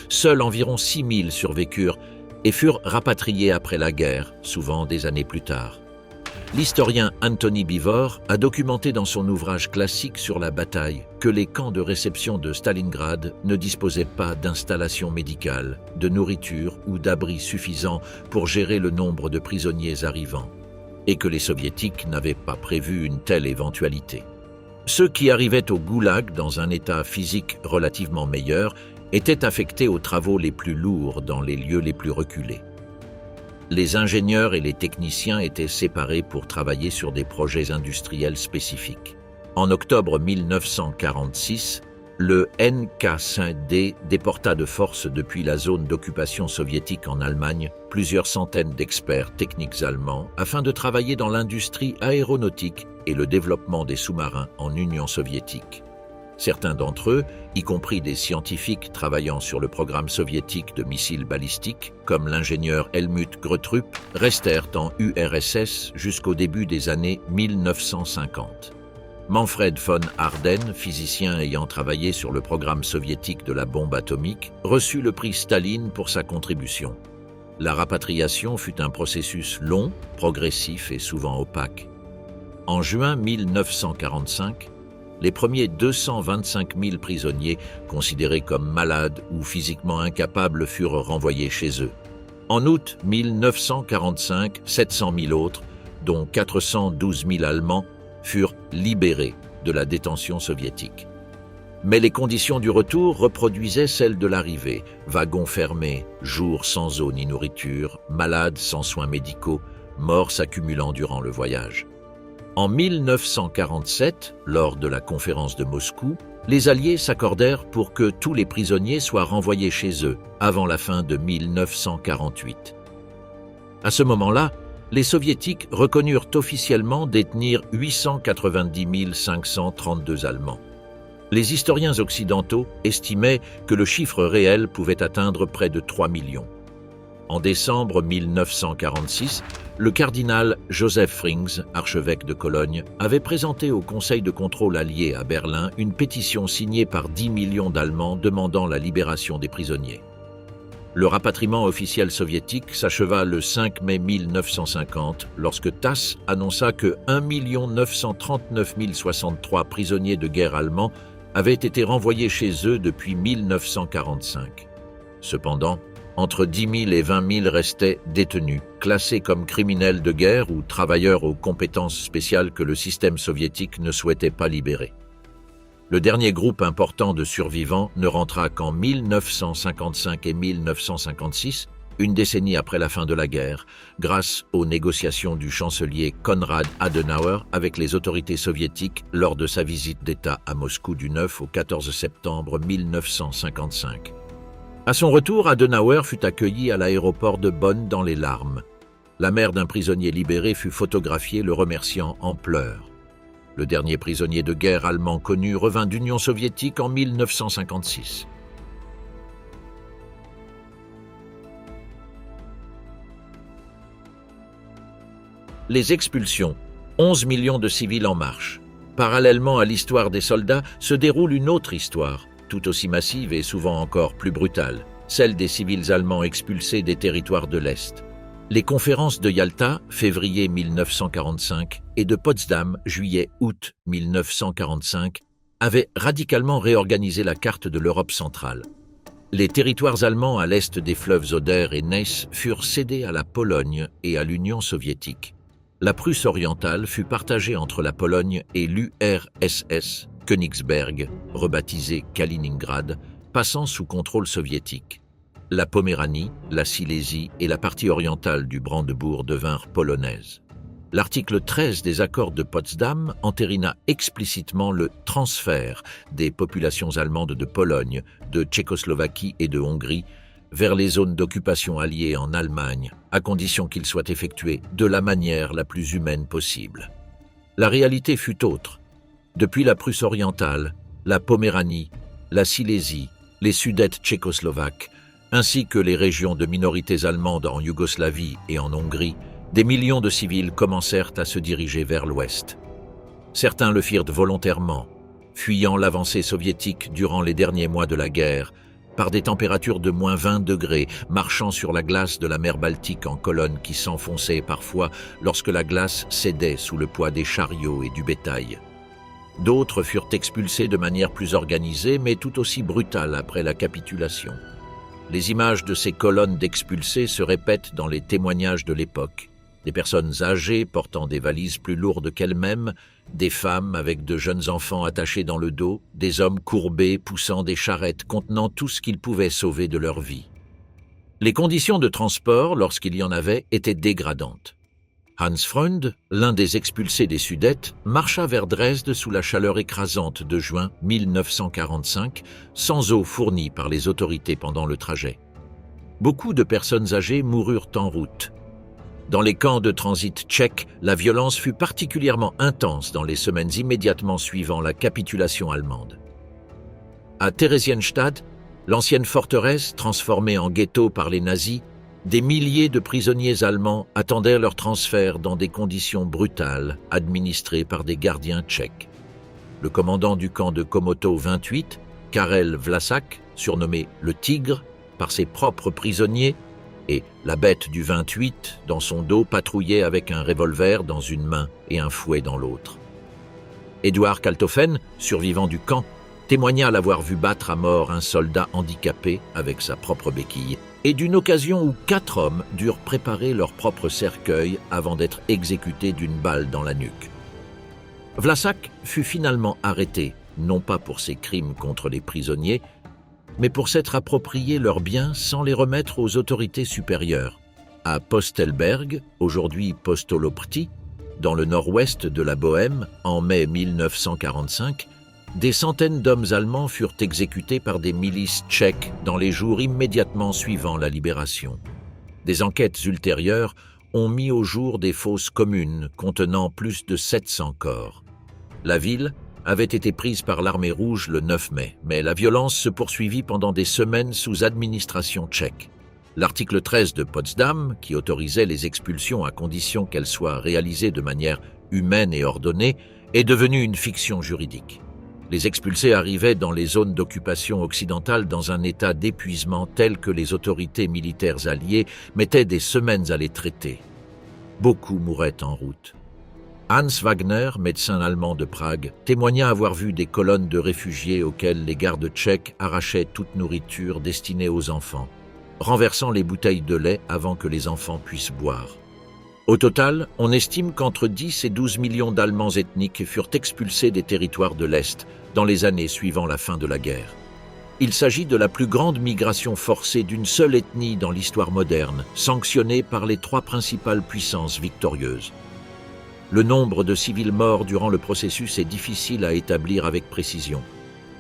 Seuls environ 6 000 survécurent et furent rapatriés après la guerre, souvent des années plus tard. L'historien Anthony Beevor a documenté dans son ouvrage classique sur la bataille que les camps de réception de Stalingrad ne disposaient pas d'installations médicales, de nourriture ou d'abris suffisants pour gérer le nombre de prisonniers arrivants, et que les soviétiques n'avaient pas prévu une telle éventualité. Ceux qui arrivaient au goulag dans un état physique relativement meilleur étaient affectés aux travaux les plus lourds dans les lieux les plus reculés. Les ingénieurs et les techniciens étaient séparés pour travailler sur des projets industriels spécifiques. En octobre 1946, le NK-5D déporta de force depuis la zone d'occupation soviétique en Allemagne plusieurs centaines d'experts techniques allemands afin de travailler dans l'industrie aéronautique et le développement des sous-marins en Union soviétique. Certains d'entre eux, y compris des scientifiques travaillant sur le programme soviétique de missiles balistiques, comme l'ingénieur Helmut Gröttrup, restèrent en URSS jusqu'au début des années 1950. Manfred von Ardenne, physicien ayant travaillé sur le programme soviétique de la bombe atomique, reçut le prix Staline pour sa contribution. La rapatriation fut un processus long, progressif et souvent opaque. En juin 1945, les premiers 225 000 prisonniers, considérés comme malades ou physiquement incapables, furent renvoyés chez eux. En août 1945, 700 000 autres, dont 412 000 Allemands, furent libérés de la détention soviétique. Mais les conditions du retour reproduisaient celles de l'arrivée. Wagons fermés, jours sans eau ni nourriture, malades sans soins médicaux, morts s'accumulant durant le voyage. En 1947, lors de la conférence de Moscou, les Alliés s'accordèrent pour que tous les prisonniers soient renvoyés chez eux avant la fin de 1948. À ce moment-là, les Soviétiques reconnurent officiellement détenir 890 532 Allemands. Les historiens occidentaux estimaient que le chiffre réel pouvait atteindre près de 3 millions. En décembre 1946, le cardinal Joseph Frings, archevêque de Cologne, avait présenté au Conseil de contrôle allié à Berlin une pétition signée par 10 millions d'Allemands demandant la libération des prisonniers. Le rapatriement officiel soviétique s'acheva le 5 mai 1950 lorsque TASS annonça que 1 939 063 prisonniers de guerre allemands avaient été renvoyés chez eux depuis 1945. Cependant, entre 10 000 et 20 000 restaient détenus, classés comme criminels de guerre ou travailleurs aux compétences spéciales que le système soviétique ne souhaitait pas libérer. Le dernier groupe important de survivants ne rentra qu'en 1955 et 1956, une décennie après la fin de la guerre, grâce aux négociations du chancelier Konrad Adenauer avec les autorités soviétiques lors de sa visite d'État à Moscou du 9 au 14 septembre 1955. À son retour, Adenauer fut accueilli à l'aéroport de Bonn dans les larmes. La mère d'un prisonnier libéré fut photographiée le remerciant en pleurs. Le dernier prisonnier de guerre allemand connu revint d'Union soviétique en 1956. Les expulsions. 11 millions de civils en marche. Parallèlement à l'histoire des soldats, se déroule une autre histoire, tout aussi massive et souvent encore plus brutale, celle des civils allemands expulsés des territoires de l'Est. Les conférences de Yalta, février 1945, et de Potsdam, juillet-août 1945, avaient radicalement réorganisé la carte de l'Europe centrale. Les territoires allemands à l'est des fleuves Oder et Neisse furent cédés à la Pologne et à l'Union soviétique. La Prusse orientale fut partagée entre la Pologne et l'URSS, Königsberg, rebaptisé Kaliningrad, passant sous contrôle soviétique. La Poméranie, la Silésie et la partie orientale du Brandebourg devinrent polonaises. L'article 13 des accords de Potsdam entérina explicitement le transfert des populations allemandes de Pologne, de Tchécoslovaquie et de Hongrie vers les zones d'occupation alliées en Allemagne, à condition qu'il soit effectué de la manière la plus humaine possible. La réalité fut autre. Depuis la Prusse orientale, la Poméranie, la Silésie, les Sudètes tchécoslovaques, ainsi que les régions de minorités allemandes en Yougoslavie et en Hongrie, des millions de civils commencèrent à se diriger vers l'ouest. Certains le firent volontairement, fuyant l'avancée soviétique durant les derniers mois de la guerre, par des températures de -20 degrés, marchant sur la glace de la mer Baltique en colonnes qui s'enfonçaient parfois lorsque la glace cédait sous le poids des chariots et du bétail. D'autres furent expulsés de manière plus organisée, mais tout aussi brutale après la capitulation. Les images de ces colonnes d'expulsés se répètent dans les témoignages de l'époque. Des personnes âgées portant des valises plus lourdes qu'elles-mêmes, des femmes avec de jeunes enfants attachés dans le dos, des hommes courbés poussant des charrettes contenant tout ce qu'ils pouvaient sauver de leur vie. Les conditions de transport, lorsqu'il y en avait, étaient dégradantes. Hans Freund, l'un des expulsés des Sudètes, marcha vers Dresde sous la chaleur écrasante de juin 1945, sans eau fournie par les autorités pendant le trajet. Beaucoup de personnes âgées moururent en route. Dans les camps de transit tchèques, la violence fut particulièrement intense dans les semaines immédiatement suivant la capitulation allemande. À Theresienstadt, l'ancienne forteresse transformée en ghetto par les nazis, des milliers de prisonniers allemands attendaient leur transfert dans des conditions brutales, administrées par des gardiens tchèques. Le commandant du camp de Komoto 28, Karel Vlasak, surnommé le Tigre par ses propres prisonniers, et la bête du 28, dans son dos, patrouillait avec un revolver dans une main et un fouet dans l'autre. Eduard Kaltofen, survivant du camp, témoigna l'avoir vu battre à mort un soldat handicapé avec sa propre béquille, et d'une occasion où 4 hommes durent préparer leur propre cercueil avant d'être exécutés d'une balle dans la nuque. Vlasak fut finalement arrêté, non pas pour ses crimes contre les prisonniers, mais pour s'être approprié leurs biens sans les remettre aux autorités supérieures. À Postelberg, aujourd'hui Postolopti, dans le nord-ouest de la Bohême, en mai 1945, des centaines d'hommes allemands furent exécutés par des milices tchèques dans les jours immédiatement suivant la libération. Des enquêtes ultérieures ont mis au jour des fosses communes contenant plus de 700 corps. La ville avait été prise par l'armée rouge le 9 mai, mais la violence se poursuivit pendant des semaines sous administration tchèque. L'article 13 de Potsdam, qui autorisait les expulsions à condition qu'elles soient réalisées de manière humaine et ordonnée, est devenu une fiction juridique. Les expulsés arrivaient dans les zones d'occupation occidentale dans un état d'épuisement tel que les autorités militaires alliées mettaient des semaines à les traiter. Beaucoup mouraient en route. Hans Wagner, médecin allemand de Prague, témoigna avoir vu des colonnes de réfugiés auxquelles les gardes tchèques arrachaient toute nourriture destinée aux enfants, renversant les bouteilles de lait avant que les enfants puissent boire. Au total, on estime qu'entre 10 et 12 millions d'Allemands ethniques furent expulsés des territoires de l'Est dans les années suivant la fin de la guerre. Il s'agit de la plus grande migration forcée d'une seule ethnie dans l'histoire moderne, sanctionnée par les 3 principales puissances victorieuses. Le nombre de civils morts durant le processus est difficile à établir avec précision,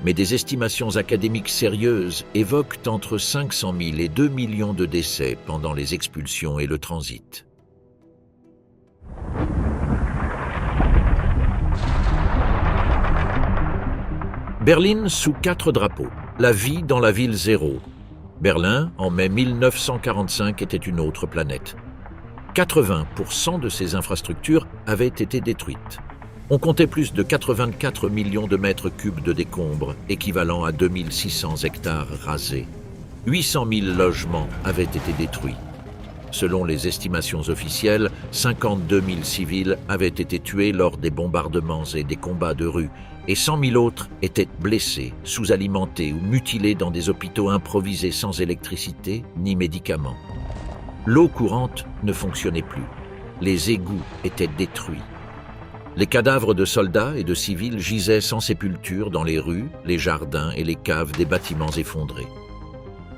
mais des estimations académiques sérieuses évoquent entre 500 000 et 2 millions de décès pendant les expulsions et le transit. Berlin sous 4 drapeaux. La vie dans la ville zéro. Berlin, en mai 1945, était une autre planète. 80% de ses infrastructures avaient été détruites. On comptait plus de 84 millions de mètres cubes de décombres, équivalent à 2600 hectares rasés. 800 000 logements avaient été détruits. Selon les estimations officielles, 52 000 civils avaient été tués lors des bombardements et des combats de rue, et 100 000 autres étaient blessés, sous-alimentés ou mutilés dans des hôpitaux improvisés sans électricité ni médicaments. L'eau courante ne fonctionnait plus. Les égouts étaient détruits. Les cadavres de soldats et de civils gisaient sans sépulture dans les rues, les jardins et les caves des bâtiments effondrés.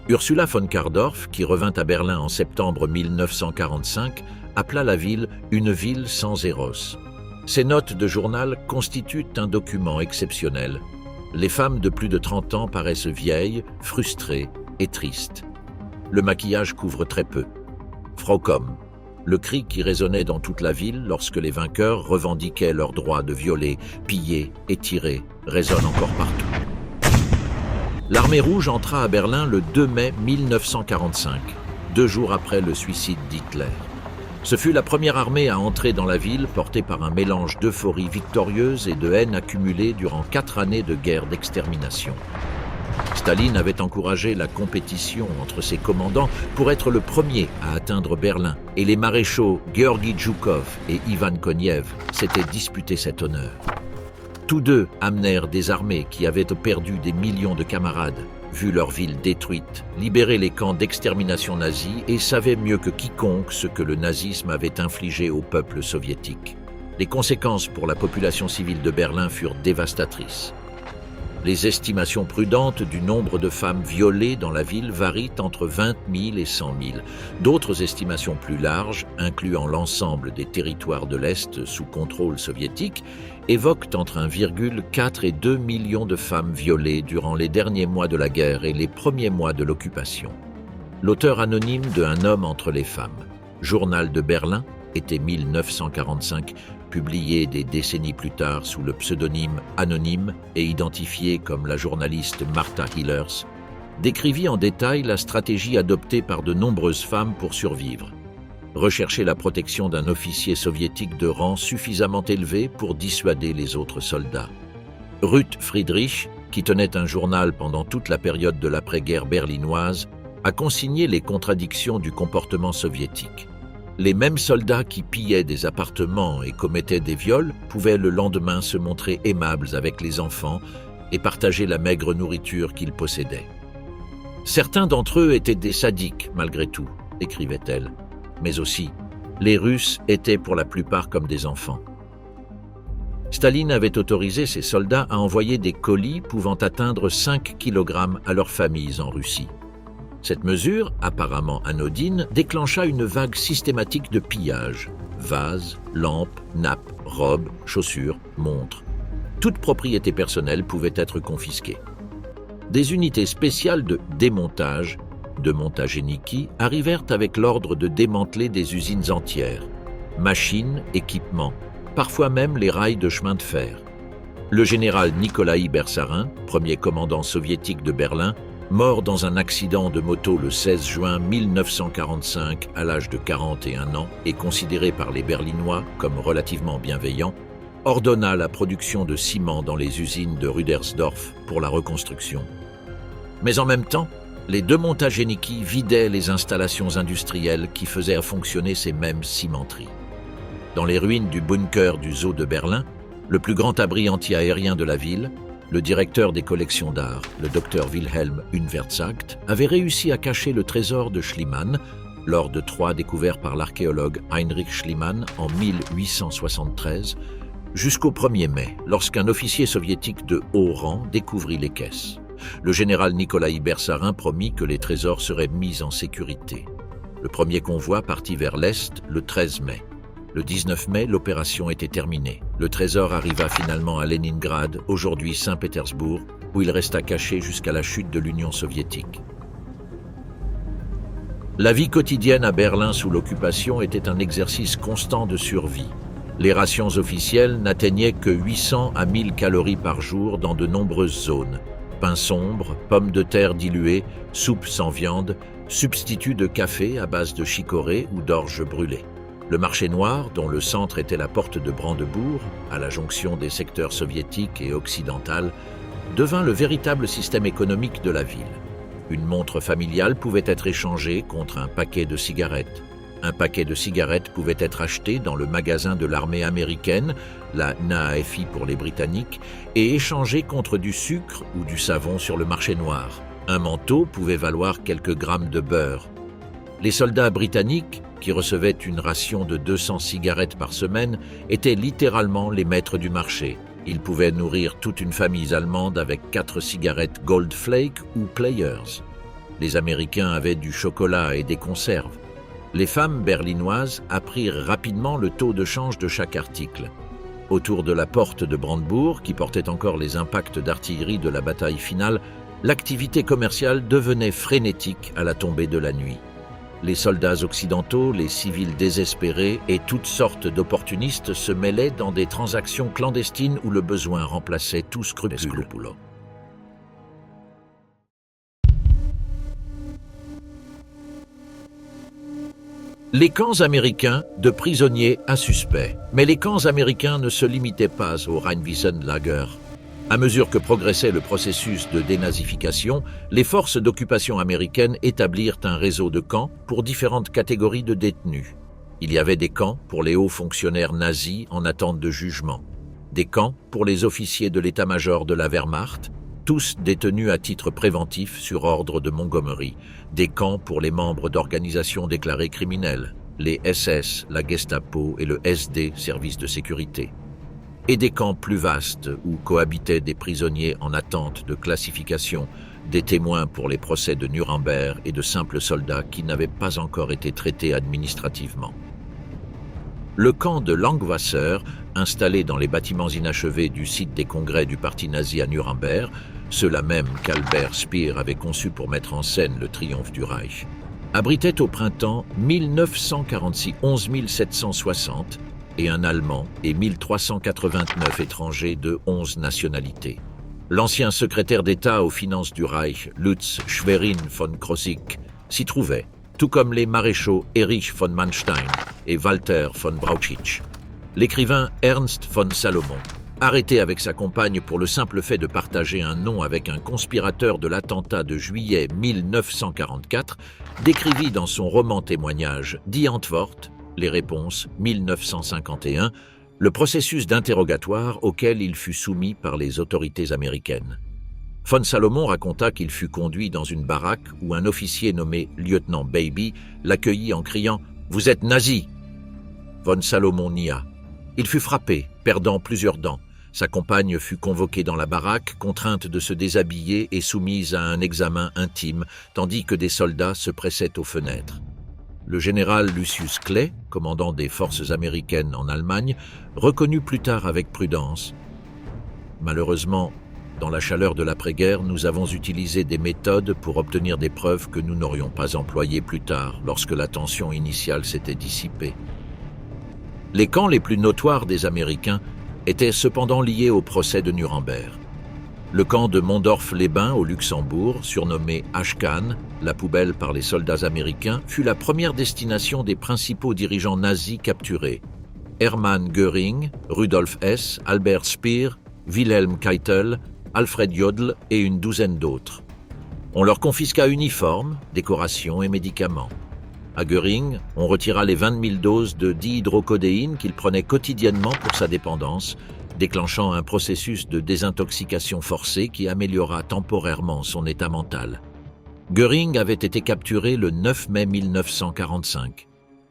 Ursula von Kardorff, qui revint à Berlin en septembre 1945, appela la ville « une ville sans Eros ». Ces notes de journal constituent un document exceptionnel. Les femmes de plus de 30 ans paraissent vieilles, frustrées et tristes. Le maquillage couvre très peu. Fraukom, le cri qui résonnait dans toute la ville lorsque les vainqueurs revendiquaient leur droit de violer, piller et tirer, résonne encore partout. L'armée rouge entra à Berlin le 2 mai 1945, 2 jours après le suicide d'Hitler. Ce fut la première armée à entrer dans la ville, portée par un mélange d'euphorie victorieuse et de haine accumulée durant 4 années de guerre d'extermination. Staline avait encouragé la compétition entre ses commandants pour être le premier à atteindre Berlin, et les maréchaux Georgi Zhukov et Ivan Konev s'étaient disputé cet honneur. Tous deux amenèrent des armées qui avaient perdu des millions de camarades, vu leur ville détruite, libéré les camps d'extermination nazis et savaient mieux que quiconque ce que le nazisme avait infligé au peuple soviétique. Les conséquences pour la population civile de Berlin furent dévastatrices. Les estimations prudentes du nombre de femmes violées dans la ville varient entre 20 000 et 100 000. D'autres estimations plus larges, incluant l'ensemble des territoires de l'Est sous contrôle soviétique, évoquent entre 1,4 et 2 millions de femmes violées durant les derniers mois de la guerre et les premiers mois de l'occupation. L'auteur anonyme de Un homme entre les femmes, Journal de Berlin, été 1945, publié des décennies plus tard sous le pseudonyme anonyme et identifié comme la journaliste Martha Hillers, décrivit en détail la stratégie adoptée par de nombreuses femmes pour survivre. Rechercher la protection d'un officier soviétique de rang suffisamment élevé pour dissuader les autres soldats. Ruth Friedrich, qui tenait un journal pendant toute la période de l'après-guerre berlinoise, a consigné les contradictions du comportement soviétique. Les mêmes soldats qui pillaient des appartements et commettaient des viols pouvaient le lendemain se montrer aimables avec les enfants et partager la maigre nourriture qu'ils possédaient. Certains d'entre eux étaient des sadiques, malgré tout, écrivait-elle. Mais aussi, les Russes étaient pour la plupart comme des enfants. Staline avait autorisé ses soldats à envoyer des colis pouvant atteindre 5 kg à leurs familles en Russie. Cette mesure, apparemment anodine, déclencha une vague systématique de pillage. Vases, lampes, nappes, robes, chaussures, montres. Toute propriété personnelle pouvait être confisquée. Des unités spéciales de démontage, de montagéniki, arrivèrent avec l'ordre de démanteler des usines entières. Machines, équipements, parfois même les rails de chemin de fer. Le général Nikolaï Bersarin, premier commandant soviétique de Berlin, mort dans un accident de moto le 16 juin 1945 à l'âge de 41 ans et considéré par les Berlinois comme relativement bienveillant, ordonna la production de ciment dans les usines de Rüdersdorf pour la reconstruction. Mais en même temps, les deux montagéniki vidaient les installations industrielles qui faisaient fonctionner ces mêmes cimenteries. Dans les ruines du bunker du zoo de Berlin, le plus grand abri anti-aérien de la ville, le directeur des collections d'art, le docteur Wilhelm Unverzagt, avait réussi à cacher le trésor de Schliemann lors de 3 découverts par l'archéologue Heinrich Schliemann en 1873, jusqu'au 1er mai, lorsqu'un officier soviétique de haut rang découvrit les caisses. Le général Nikolaï Bersarin promit que les trésors seraient mis en sécurité. Le premier convoi partit vers l'Est le 13 mai. Le 19 mai, l'opération était terminée. Le trésor arriva finalement à Leningrad, aujourd'hui Saint-Pétersbourg, où il resta caché jusqu'à la chute de l'Union soviétique. La vie quotidienne à Berlin sous l'occupation était un exercice constant de survie. Les rations officielles n'atteignaient que 800 à 1000 calories par jour dans de nombreuses zones. Pain sombre, pommes de terre diluées, soupe sans viande, substituts de café à base de chicorée ou d'orge brûlée. Le marché noir, dont le centre était la porte de Brandebourg, à la jonction des secteurs soviétiques et occidental, devint le véritable système économique de la ville. Une montre familiale pouvait être échangée contre un paquet de cigarettes. Un paquet de cigarettes pouvait être acheté dans le magasin de l'armée américaine, la NAAFI pour les Britanniques, et échangé contre du sucre ou du savon sur le marché noir. Un manteau pouvait valoir quelques grammes de beurre. Les soldats britanniques, qui recevaient une ration de 200 cigarettes par semaine, étaient littéralement les maîtres du marché. Ils pouvaient nourrir toute une famille allemande avec 4 cigarettes Gold Flake ou Players. Les Américains avaient du chocolat et des conserves. Les femmes berlinoises apprirent rapidement le taux de change de chaque article. Autour de la porte de Brandebourg, qui portait encore les impacts d'artillerie de la bataille finale, l'activité commerciale devenait frénétique à la tombée de la nuit. Les soldats occidentaux, les civils désespérés et toutes sortes d'opportunistes se mêlaient dans des transactions clandestines où le besoin remplaçait tout scrupule. Les camps américains, de prisonniers à suspects. Mais les camps américains ne se limitaient pas au Rheinwissenlager. À mesure que progressait le processus de dénazification, les forces d'occupation américaines établirent un réseau de camps pour différentes catégories de détenus. Il y avait des camps pour les hauts fonctionnaires nazis en attente de jugement, des camps pour les officiers de l'état-major de la Wehrmacht, tous détenus à titre préventif sur ordre de Montgomery, des camps pour les membres d'organisations déclarées criminelles, les SS, la Gestapo et le SD, service de sécurité, et des camps plus vastes où cohabitaient des prisonniers en attente de classification, des témoins pour les procès de Nuremberg et de simples soldats qui n'avaient pas encore été traités administrativement. Le camp de Langwasser, installé dans les bâtiments inachevés du site des congrès du parti nazi à Nuremberg, ceux-là même qu'Albert Speer avait conçus pour mettre en scène le triomphe du Reich, abritait au printemps 1946 11 760 et un Allemand et 1389 étrangers de 11 nationalités. L'ancien secrétaire d'État aux finances du Reich, Lutz Schwerin von Krosigk, s'y trouvait, tout comme les maréchaux Erich von Manstein et Walter von Brauchitsch. L'écrivain Ernst von Salomon, arrêté avec sa compagne pour le simple fait de partager un nom avec un conspirateur de l'attentat de juillet 1944, décrivit dans son roman témoignage Die Antwort, les réponses 1951, le processus d'interrogatoire auquel il fut soumis par les autorités américaines. Von Salomon raconta qu'il fut conduit dans une baraque où un officier nommé lieutenant Baby l'accueillit en criant « Vous êtes nazi !» Von Salomon nia. Il fut frappé, perdant plusieurs dents. Sa compagne fut convoquée dans la baraque, contrainte de se déshabiller et soumise à un examen intime, tandis que des soldats se pressaient aux fenêtres. Le général Lucius Clay, commandant des forces américaines en Allemagne, reconnut plus tard avec prudence. Malheureusement, dans la chaleur de l'après-guerre, nous avons utilisé des méthodes pour obtenir des preuves que nous n'aurions pas employées plus tard, lorsque la tension initiale s'était dissipée. Les camps les plus notoires des Américains étaient cependant liés au procès de Nuremberg. Le camp de Mondorf-les-Bains au Luxembourg, surnommé Ashcan, la poubelle par les soldats américains, fut la première destination des principaux dirigeants nazis capturés. Hermann Göring, Rudolf Hess, Albert Speer, Wilhelm Keitel, Alfred Jodl et une douzaine d'autres. On leur confisqua uniformes, décorations et médicaments. À Göring, on retira les 20 000 doses de dihydrocodéine qu'il prenait quotidiennement pour sa dépendance, déclenchant un processus de désintoxication forcée qui améliora temporairement son état mental. Göring avait été capturé le 9 mai 1945.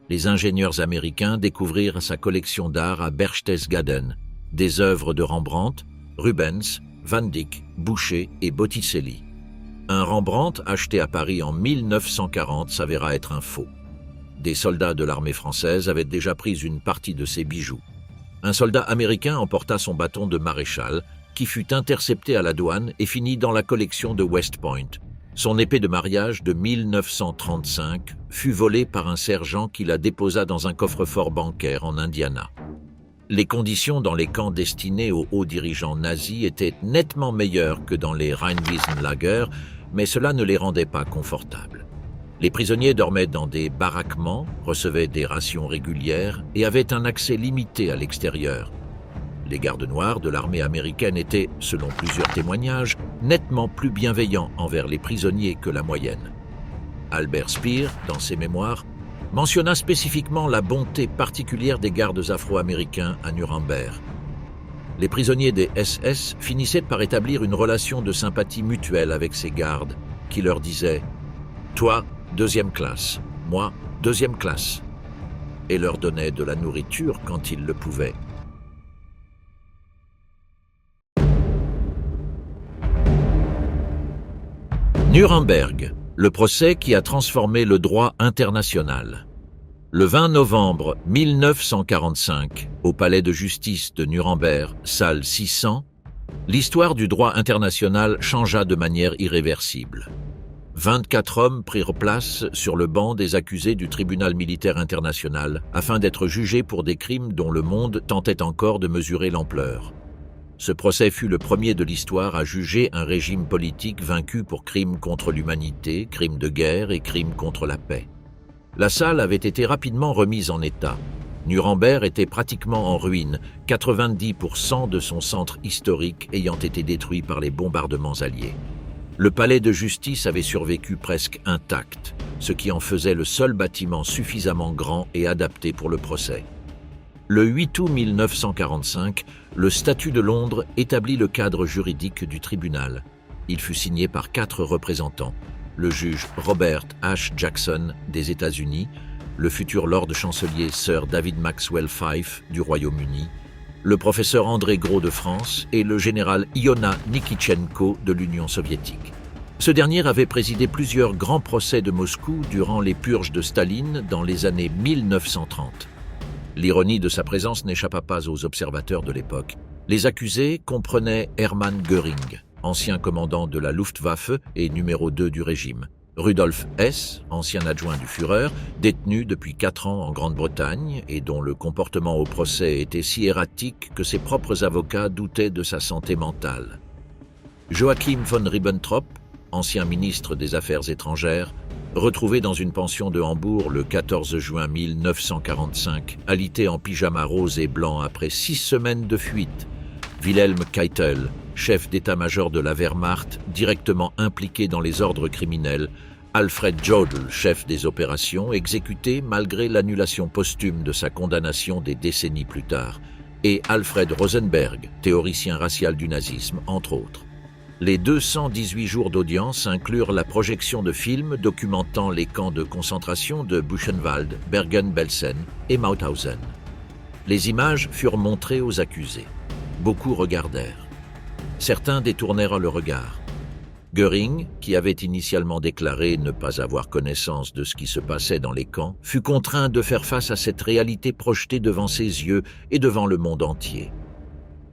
Les ingénieurs américains découvrirent sa collection d'art à Berchtesgaden, des œuvres de Rembrandt, Rubens, Van Dyck, Boucher et Botticelli. Un Rembrandt acheté à Paris en 1940 s'avéra être un faux. Des soldats de l'armée française avaient déjà pris une partie de ces bijoux. Un soldat américain emporta son bâton de maréchal, qui fut intercepté à la douane et finit dans la collection de West Point. Son épée de mariage de 1935 fut volée par un sergent qui la déposa dans un coffre-fort bancaire en Indiana. Les conditions dans les camps destinés aux hauts dirigeants nazis étaient nettement meilleures que dans les Rheinwiesenlager, mais cela ne les rendait pas confortables. Les prisonniers dormaient dans des baraquements, recevaient des rations régulières et avaient un accès limité à l'extérieur. Les gardes noirs de l'armée américaine étaient, selon plusieurs témoignages, nettement plus bienveillants envers les prisonniers que la moyenne. Albert Speer, dans ses mémoires, mentionna spécifiquement la bonté particulière des gardes afro-américains à Nuremberg. Les prisonniers des SS finissaient par établir une relation de sympathie mutuelle avec ces gardes, qui leur disaient « Toi, deuxième classe, moi, deuxième classe », et leur donnaient de la nourriture quand ils le pouvaient. Nuremberg, le procès qui a transformé le droit international. Le 20 novembre 1945, au palais de justice de Nuremberg, salle 600, l'histoire du droit international changea de manière irréversible. 24 hommes prirent place sur le banc des accusés du tribunal militaire international afin d'être jugés pour des crimes dont le monde tentait encore de mesurer l'ampleur. Ce procès fut le premier de l'histoire à juger un régime politique vaincu pour crimes contre l'humanité, crimes de guerre et crimes contre la paix. La salle avait été rapidement remise en état. Nuremberg était pratiquement en ruine, 90% de son centre historique ayant été détruit par les bombardements alliés. Le palais de justice avait survécu presque intact, ce qui en faisait le seul bâtiment suffisamment grand et adapté pour le procès. Le 8 août 1945, le statut de Londres établit le cadre juridique du tribunal. Il fut signé par 4 représentants, le juge Robert H. Jackson des États-Unis, le futur Lord chancelier Sir David Maxwell Fyfe du Royaume-Uni, le professeur André Gros de France et le général Iona Nikitchenko de l'Union soviétique. Ce dernier avait présidé plusieurs grands procès de Moscou durant les purges de Staline dans les années 1930. L'ironie de sa présence n'échappa pas aux observateurs de l'époque. Les accusés comprenaient Hermann Göring, ancien commandant de la Luftwaffe et numéro 2 du régime, Rudolf Hess, ancien adjoint du Führer, détenu depuis 4 ans en Grande-Bretagne et dont le comportement au procès était si erratique que ses propres avocats doutaient de sa santé mentale. Joachim von Ribbentrop, ancien ministre des Affaires étrangères, retrouvé dans une pension de Hambourg le 14 juin 1945, alité en pyjama rose et blanc après 6 semaines de fuite. Wilhelm Keitel, chef d'état-major de la Wehrmacht, directement impliqué dans les ordres criminels, Alfred Jodl, chef des opérations, exécuté malgré l'annulation posthume de sa condamnation des décennies plus tard, et Alfred Rosenberg, théoricien racial du nazisme, entre autres. Les 218 jours d'audience inclurent la projection de films documentant les camps de concentration de Buchenwald, Bergen-Belsen et Mauthausen. Les images furent montrées aux accusés. Beaucoup regardèrent. Certains détournèrent le regard. Göring, qui avait initialement déclaré ne pas avoir connaissance de ce qui se passait dans les camps, fut contraint de faire face à cette réalité projetée devant ses yeux et devant le monde entier.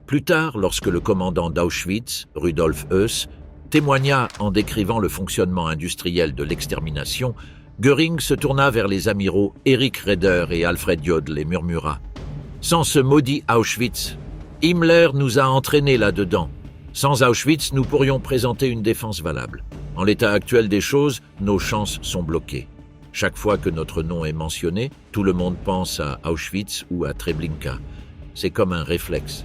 Plus tard, lorsque le commandant d'Auschwitz, Rudolf Höss, témoigna en décrivant le fonctionnement industriel de l'extermination, Göring se tourna vers les amiraux Erich Raeder et Alfred Jodl et murmura « Sans ce maudit Auschwitz, Himmler nous a entraînés là-dedans. Sans Auschwitz, nous pourrions présenter une défense valable. En l'état actuel des choses, nos chances sont bloquées. Chaque fois que notre nom est mentionné, tout le monde pense à Auschwitz ou à Treblinka. C'est comme un réflexe. »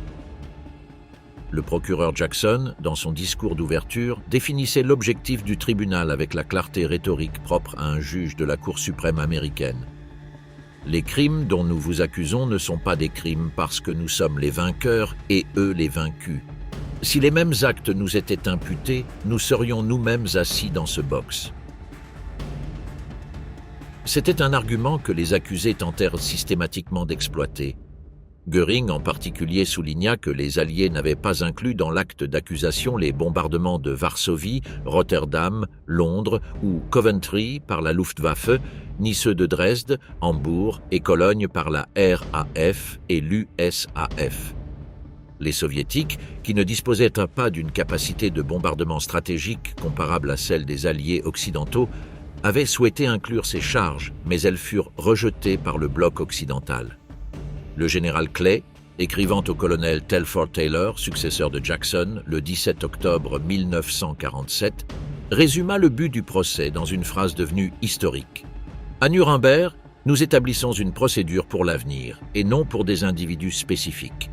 Le procureur Jackson, dans son discours d'ouverture, définissait l'objectif du tribunal avec la clarté rhétorique propre à un juge de la Cour suprême américaine. Les crimes dont nous vous accusons ne sont pas des crimes parce que nous sommes les vainqueurs et eux les vaincus. Si les mêmes actes nous étaient imputés, nous serions nous-mêmes assis dans ce box. C'était un argument que les accusés tentèrent systématiquement d'exploiter. Göring en particulier souligna que les Alliés n'avaient pas inclus dans l'acte d'accusation les bombardements de Varsovie, Rotterdam, Londres ou Coventry par la Luftwaffe, ni ceux de Dresde, Hambourg et Cologne par la RAF et l'USAF. Les Soviétiques, qui ne disposaient pas d'une capacité de bombardement stratégique comparable à celle des Alliés occidentaux, avaient souhaité inclure ces charges, mais elles furent rejetées par le bloc occidental. Le général Clay, écrivant au colonel Telford Taylor, successeur de Jackson, le 17 octobre 1947, résuma le but du procès dans une phrase devenue historique. « À Nuremberg, nous établissons une procédure pour l'avenir, et non pour des individus spécifiques.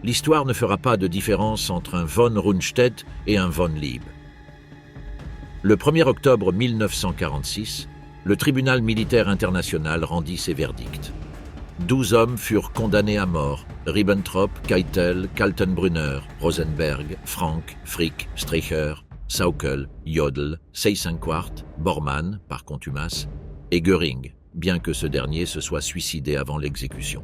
L'histoire ne fera pas de différence entre un von Rundstedt et un von Lieb. » Le 1er octobre 1946, le tribunal militaire international rendit ses verdicts. 12 hommes furent condamnés à mort, Ribbentrop, Keitel, Kaltenbrunner, Rosenberg, Frank, Frick, Streicher, Sauckel, Jodl, Seyss-Inquart, Bormann, par contumace, et Göring, bien que ce dernier se soit suicidé avant l'exécution.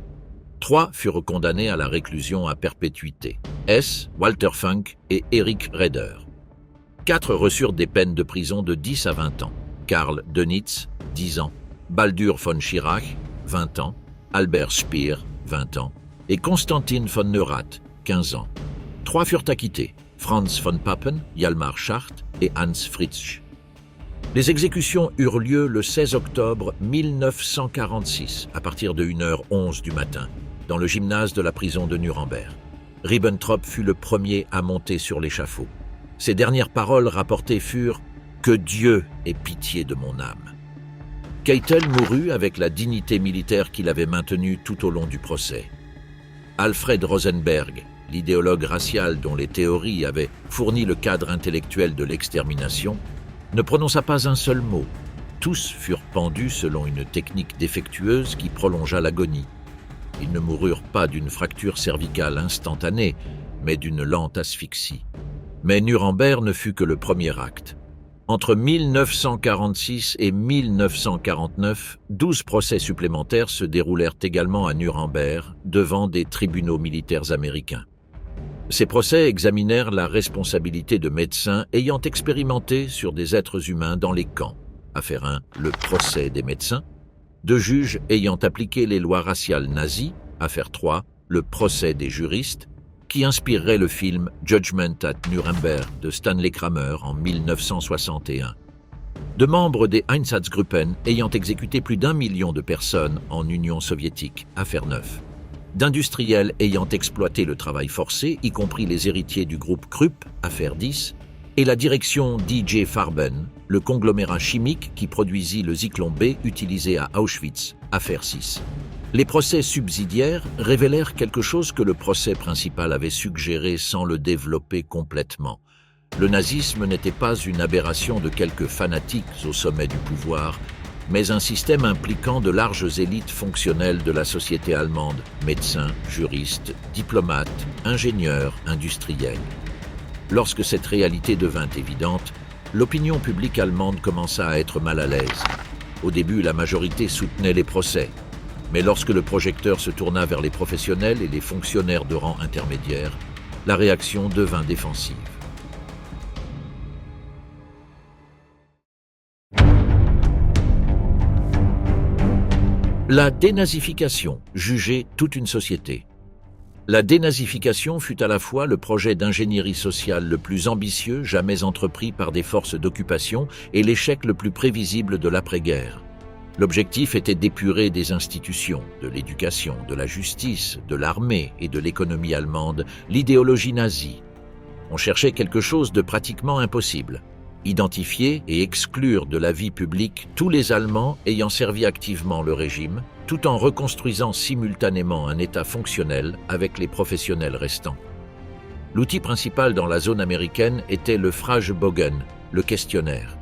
3 furent condamnés à la réclusion à perpétuité, Hess, Walter Funk et Erich Raeder. 4 reçurent des peines de prison de 10 à 20 ans, Karl Dönitz, 10 ans, Baldur von Schirach, 20 ans, Albert Speer, 20 ans, et Konstantin von Neurath, 15 ans. 3 furent acquittés, Franz von Papen, Hjalmar Schacht et Hans Fritzsch. Les exécutions eurent lieu le 16 octobre 1946, à partir de 1h11 du matin, dans le gymnase de la prison de Nuremberg. Ribbentrop fut le premier à monter sur l'échafaud. Ses dernières paroles rapportées furent « Que Dieu ait pitié de mon âme ». Keitel mourut avec la dignité militaire qu'il avait maintenue tout au long du procès. Alfred Rosenberg, l'idéologue racial dont les théories avaient fourni le cadre intellectuel de l'extermination, ne prononça pas un seul mot. Tous furent pendus selon une technique défectueuse qui prolongea l'agonie. Ils ne moururent pas d'une fracture cervicale instantanée, mais d'une lente asphyxie. Mais Nuremberg ne fut que le premier acte. Entre 1946 et 1949, 12 procès supplémentaires se déroulèrent également à Nuremberg, devant des tribunaux militaires américains. Ces procès examinèrent la responsabilité de médecins ayant expérimenté sur des êtres humains dans les camps. Affaire 1, le procès des médecins. De juges ayant appliqué les lois raciales nazies. Affaire 3, le procès des juristes, qui inspirerait le film Judgment at Nuremberg de Stanley Kramer en 1961. De membres des Einsatzgruppen ayant exécuté plus d'1 million de personnes en Union soviétique. Affaire 9. D'industriels ayant exploité le travail forcé, y compris les héritiers du groupe Krupp, affaire 10, et la direction DJ Farben, le conglomérat chimique qui produisit le Zyklon B utilisé à Auschwitz, affaire 6. Les procès subsidiaires révélèrent quelque chose que le procès principal avait suggéré sans le développer complètement. Le nazisme n'était pas une aberration de quelques fanatiques au sommet du pouvoir, mais un système impliquant de larges élites fonctionnelles de la société allemande, médecins, juristes, diplomates, ingénieurs, industriels. Lorsque cette réalité devint évidente, l'opinion publique allemande commença à être mal à l'aise. Au début, la majorité soutenait les procès, mais lorsque le projecteur se tourna vers les professionnels et les fonctionnaires de rang intermédiaire, la réaction devint défensive. La dénazification jugeait toute une société. La dénazification fut à la fois le projet d'ingénierie sociale le plus ambitieux jamais entrepris par des forces d'occupation et l'échec le plus prévisible de l'après-guerre. L'objectif était d'épurer des institutions, de l'éducation, de la justice, de l'armée et de l'économie allemande, l'idéologie nazie. On cherchait quelque chose de pratiquement impossible. Identifier et exclure de la vie publique tous les Allemands ayant servi activement le régime, tout en reconstruisant simultanément un État fonctionnel avec les professionnels restants. L'outil principal dans la zone américaine était le Fragebogen, le questionnaire.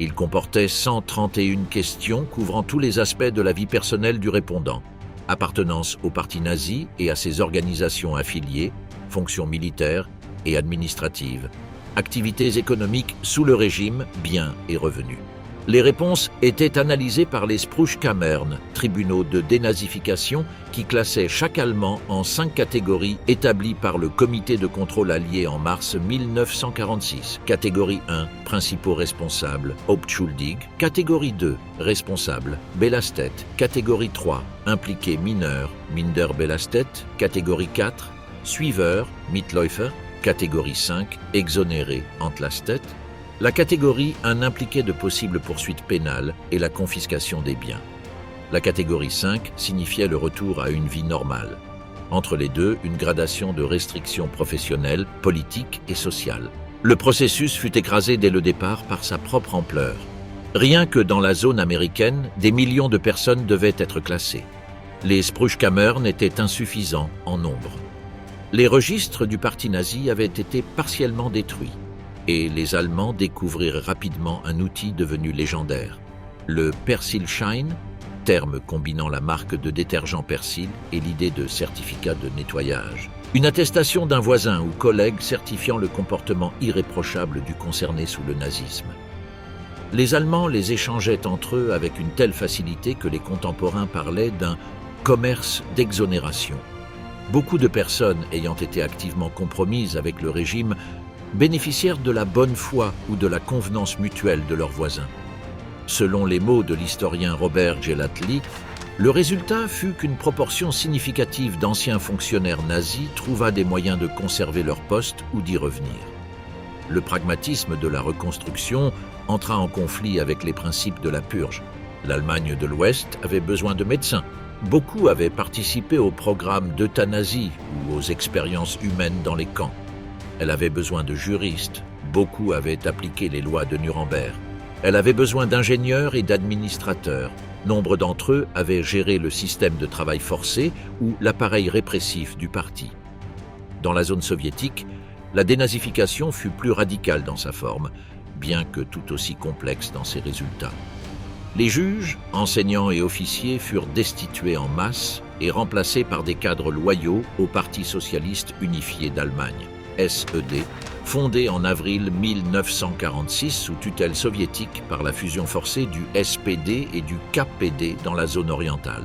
Il comportait 131 questions couvrant tous les aspects de la vie personnelle du répondant, appartenance au parti nazi et à ses organisations affiliées, fonctions militaires et administratives, activités économiques sous le régime, biens et revenus. Les réponses étaient analysées par les Spruchkammern, tribunaux de dénazification qui classaient chaque Allemand en 5 catégories établies par le Comité de contrôle allié en mars 1946. Catégorie 1, principaux responsables, Hauptschuldig. Catégorie 2, responsables, Belastet. Catégorie 3, impliqués mineurs, Minderbelastet. Catégorie 4, suiveurs, Mitläufer. Catégorie 5, exonérés, Entlastet. La catégorie, un impliqué de possibles poursuites pénales et la confiscation des biens. La catégorie 5 signifiait le retour à une vie normale. Entre les deux, une gradation de restrictions professionnelles, politiques et sociales. Le processus fut écrasé dès le départ par sa propre ampleur. Rien que dans la zone américaine, des millions de personnes devaient être classées. Les Spruchkammern étaient insuffisants en nombre. Les registres du parti nazi avaient été partiellement détruits. Et les Allemands découvrirent rapidement un outil devenu légendaire, le Persilschein, terme combinant la marque de détergent Persil et l'idée de certificat de nettoyage. Une attestation d'un voisin ou collègue certifiant le comportement irréprochable du concerné sous le nazisme. Les Allemands les échangeaient entre eux avec une telle facilité que les contemporains parlaient d'un commerce d'exonération. Beaucoup de personnes ayant été activement compromises avec le régime bénéficièrent de la bonne foi ou de la convenance mutuelle de leurs voisins. Selon les mots de l'historien Robert Gelatli, le résultat fut qu'une proportion significative d'anciens fonctionnaires nazis trouva des moyens de conserver leur poste ou d'y revenir. Le pragmatisme de la reconstruction entra en conflit avec les principes de la purge. L'Allemagne de l'Ouest avait besoin de médecins. Beaucoup avaient participé au programme d'euthanasie ou aux expériences humaines dans les camps. Elle avait besoin de juristes. Beaucoup avaient appliqué les lois de Nuremberg. Elle avait besoin d'ingénieurs et d'administrateurs. Nombre d'entre eux avaient géré le système de travail forcé ou l'appareil répressif du parti. Dans la zone soviétique, la dénazification fut plus radicale dans sa forme, bien que tout aussi complexe dans ses résultats. Les juges, enseignants et officiers furent destitués en masse et remplacés par des cadres loyaux au Parti socialiste unifié d'Allemagne, SED, fondé en avril 1946 sous tutelle soviétique par la fusion forcée du SPD et du KPD dans la zone orientale.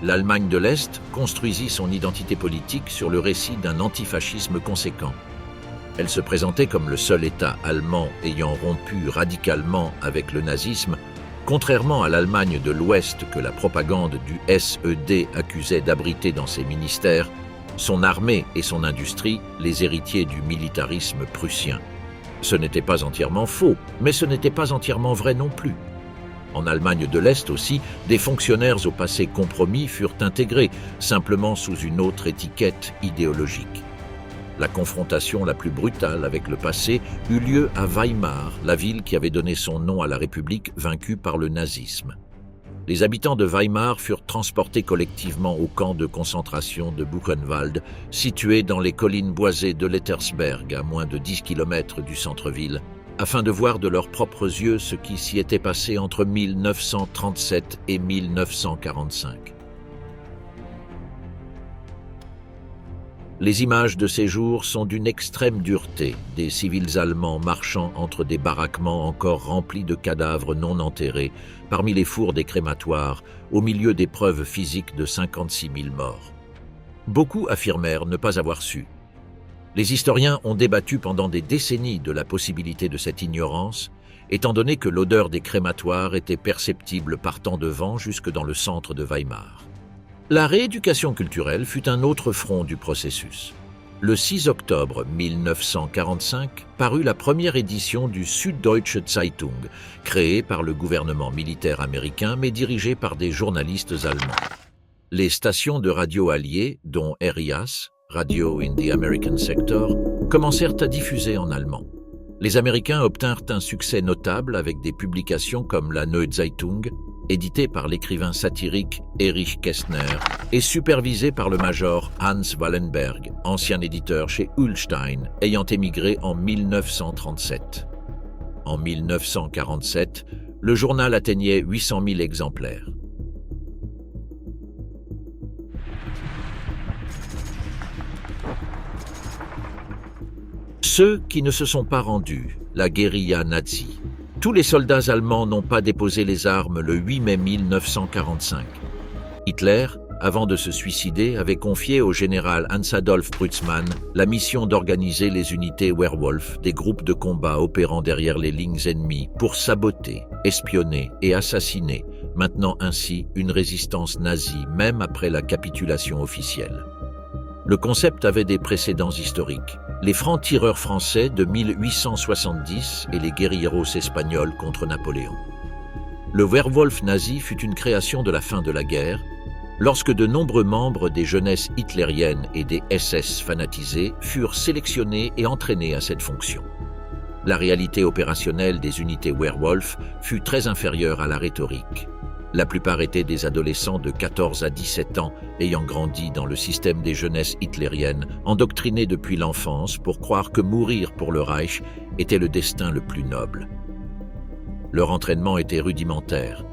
L'Allemagne de l'Est construisit son identité politique sur le récit d'un antifascisme conséquent. Elle se présentait comme le seul État allemand ayant rompu radicalement avec le nazisme, contrairement à l'Allemagne de l'Ouest que la propagande du SED accusait d'abriter dans ses ministères, son armée et son industrie, les héritiers du militarisme prussien. Ce n'était pas entièrement faux, mais ce n'était pas entièrement vrai non plus. En Allemagne de l'Est aussi, des fonctionnaires au passé compromis furent intégrés, simplement sous une autre étiquette idéologique. La confrontation la plus brutale avec le passé eut lieu à Weimar, la ville qui avait donné son nom à la République vaincue par le nazisme. Les habitants de Weimar furent transportés collectivement au camp de concentration de Buchenwald, situé dans les collines boisées de Lettersberg, à moins de 10 km du centre-ville, afin de voir de leurs propres yeux ce qui s'y était passé entre 1937 et 1945. Les images de ces jours sont d'une extrême dureté, des civils allemands marchant entre des baraquements encore remplis de cadavres non enterrés, parmi les fours des crématoires, au milieu des preuves physiques de 56 000 morts. Beaucoup affirmèrent ne pas avoir su. Les historiens ont débattu pendant des décennies de la possibilité de cette ignorance, étant donné que l'odeur des crématoires était perceptible partant de vent jusque dans le centre de Weimar. La rééducation culturelle fut un autre front du processus. Le 6 octobre 1945 parut la première édition du Süddeutsche Zeitung, créée par le gouvernement militaire américain mais dirigée par des journalistes allemands. Les stations de radio alliées, dont RIAS, Radio in the American Sector, commencèrent à diffuser en allemand. Les Américains obtinrent un succès notable avec des publications comme la Neue Zeitung, édité par l'écrivain satirique Erich Kästner et supervisé par le major Hans Wallenberg, ancien éditeur chez Ullstein, ayant émigré en 1937. En 1947, le journal atteignait 800 000 exemplaires. Ceux qui ne se sont pas rendus, la guérilla nazie. Tous les soldats allemands n'ont pas déposé les armes le 8 mai 1945. Hitler, avant de se suicider, avait confié au général Hans-Adolf Brützmann la mission d'organiser les unités Werwolf, des groupes de combat opérant derrière les lignes ennemies, pour saboter, espionner et assassiner, maintenant ainsi une résistance nazie même après la capitulation officielle. Le concept avait des précédents historiques. Les francs-tireurs français de 1870 et les guérilleros espagnols contre Napoléon. Le Werwolf nazi fut une création de la fin de la guerre, lorsque de nombreux membres des jeunesses hitlériennes et des SS fanatisés furent sélectionnés et entraînés à cette fonction. La réalité opérationnelle des unités Werwolf fut très inférieure à la rhétorique. La plupart étaient des adolescents de 14 à 17 ans ayant grandi dans le système des jeunesses hitlériennes, endoctrinés depuis l'enfance pour croire que mourir pour le Reich était le destin le plus noble. Leur entraînement était rudimentaire.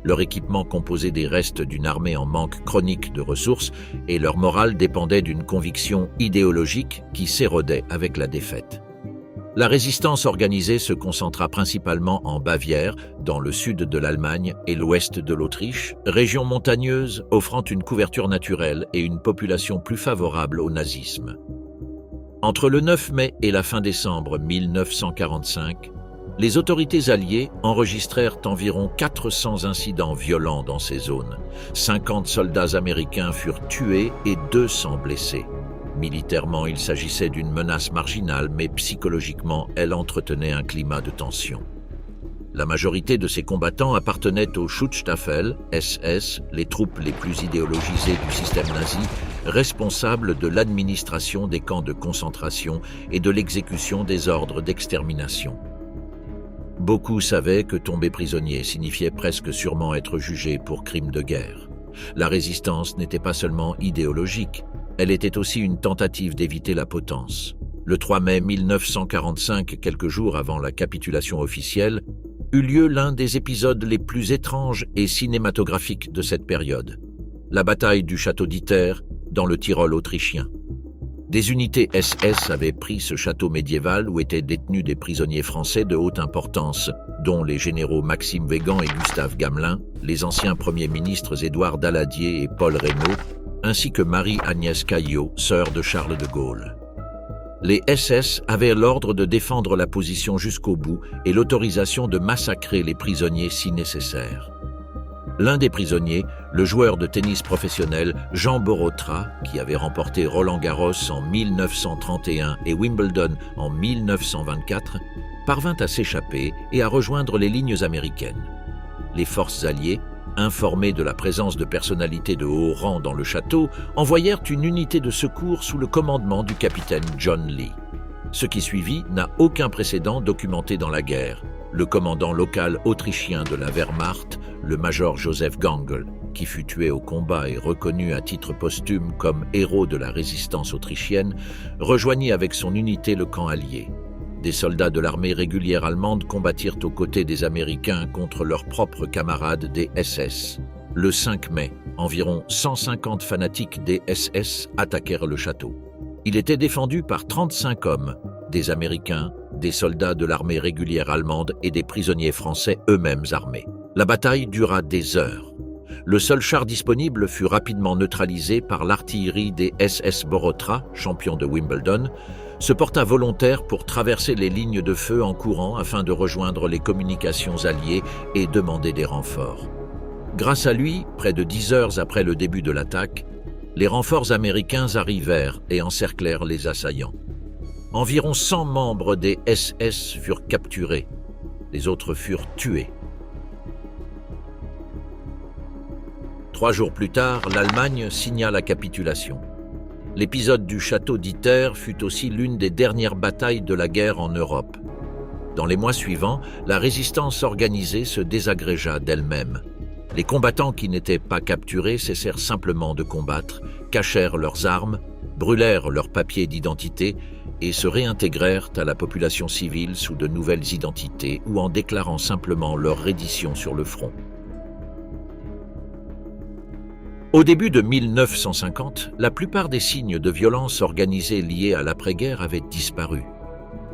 Leur équipement composait des restes d'une armée en manque chronique de ressources et leur morale dépendait d'une conviction idéologique qui s'érodait avec la défaite. La résistance organisée se concentra principalement en Bavière, dans le sud de l'Allemagne et l'ouest de l'Autriche, région montagneuse offrant une couverture naturelle et une population plus favorable au nazisme. Entre le 9 mai et la fin décembre 1945, les autorités alliées enregistrèrent environ 400 incidents violents dans ces zones. 50 soldats américains furent tués et 200 blessés. Militairement, il s'agissait d'une menace marginale, mais psychologiquement, elle entretenait un climat de tension. La majorité de ces combattants appartenaient au Schutzstaffel, SS, les troupes les plus idéologisées du système nazi, responsables de l'administration des camps de concentration et de l'exécution des ordres d'extermination. Beaucoup savaient que tomber prisonnier signifiait presque sûrement être jugé pour crime de guerre. La résistance n'était pas seulement idéologique, elle était aussi une tentative d'éviter la potence. Le 3 mai 1945, quelques jours avant la capitulation officielle, eut lieu l'un des épisodes les plus étranges et cinématographiques de cette période. La bataille du château d'Iter, dans le Tyrol autrichien. Des unités SS avaient pris ce château médiéval où étaient détenus des prisonniers français de haute importance, dont les généraux Maxime Weygand et Gustave Gamelin, les anciens premiers ministres Édouard Daladier et Paul Reynaud, ainsi que Marie-Agnès Caillot, sœur de Charles de Gaulle. Les SS avaient l'ordre de défendre la position jusqu'au bout et l'autorisation de massacrer les prisonniers si nécessaire. L'un des prisonniers, le joueur de tennis professionnel Jean Borotra, qui avait remporté Roland-Garros en 1931 et Wimbledon en 1924, parvint à s'échapper et à rejoindre les lignes américaines. Les forces alliées, informées de la présence de personnalités de haut rang dans le château, envoyèrent une unité de secours sous le commandement du capitaine John Lee. Ce qui suivit n'a aucun précédent documenté dans la guerre. Le commandant local autrichien de la Wehrmacht, le major Joseph Gangl, qui fut tué au combat et reconnu à titre posthume comme héros de la résistance autrichienne, rejoignit avec son unité le camp allié. Des soldats de l'armée régulière allemande combattirent aux côtés des Américains contre leurs propres camarades des SS. Le 5 mai, environ 150 fanatiques des SS attaquèrent le château. Il était défendu par 35 hommes, des Américains, des soldats de l'armée régulière allemande et des prisonniers français eux-mêmes armés. La bataille dura des heures. Le seul char disponible fut rapidement neutralisé par l'artillerie des SS Borotra, champion de Wimbledon, se porta volontaire pour traverser les lignes de feu en courant afin de rejoindre les communications alliées et demander des renforts. Grâce à lui, près de 10 heures après le début de l'attaque, les renforts américains arrivèrent et encerclèrent les assaillants. Environ 100 membres des SS furent capturés. Les autres furent tués. 3 jours plus tard, l'Allemagne signa la capitulation. L'épisode du château d'Iter fut aussi l'une des dernières batailles de la guerre en Europe. Dans les mois suivants, la résistance organisée se désagrégea d'elle-même. Les combattants qui n'étaient pas capturés cessèrent simplement de combattre, cachèrent leurs armes, brûlèrent leurs papiers d'identité et se réintégrèrent à la population civile sous de nouvelles identités ou en déclarant simplement leur reddition sur le front. Au début de 1950, la plupart des signes de violence organisée liés à l'après-guerre avaient disparu.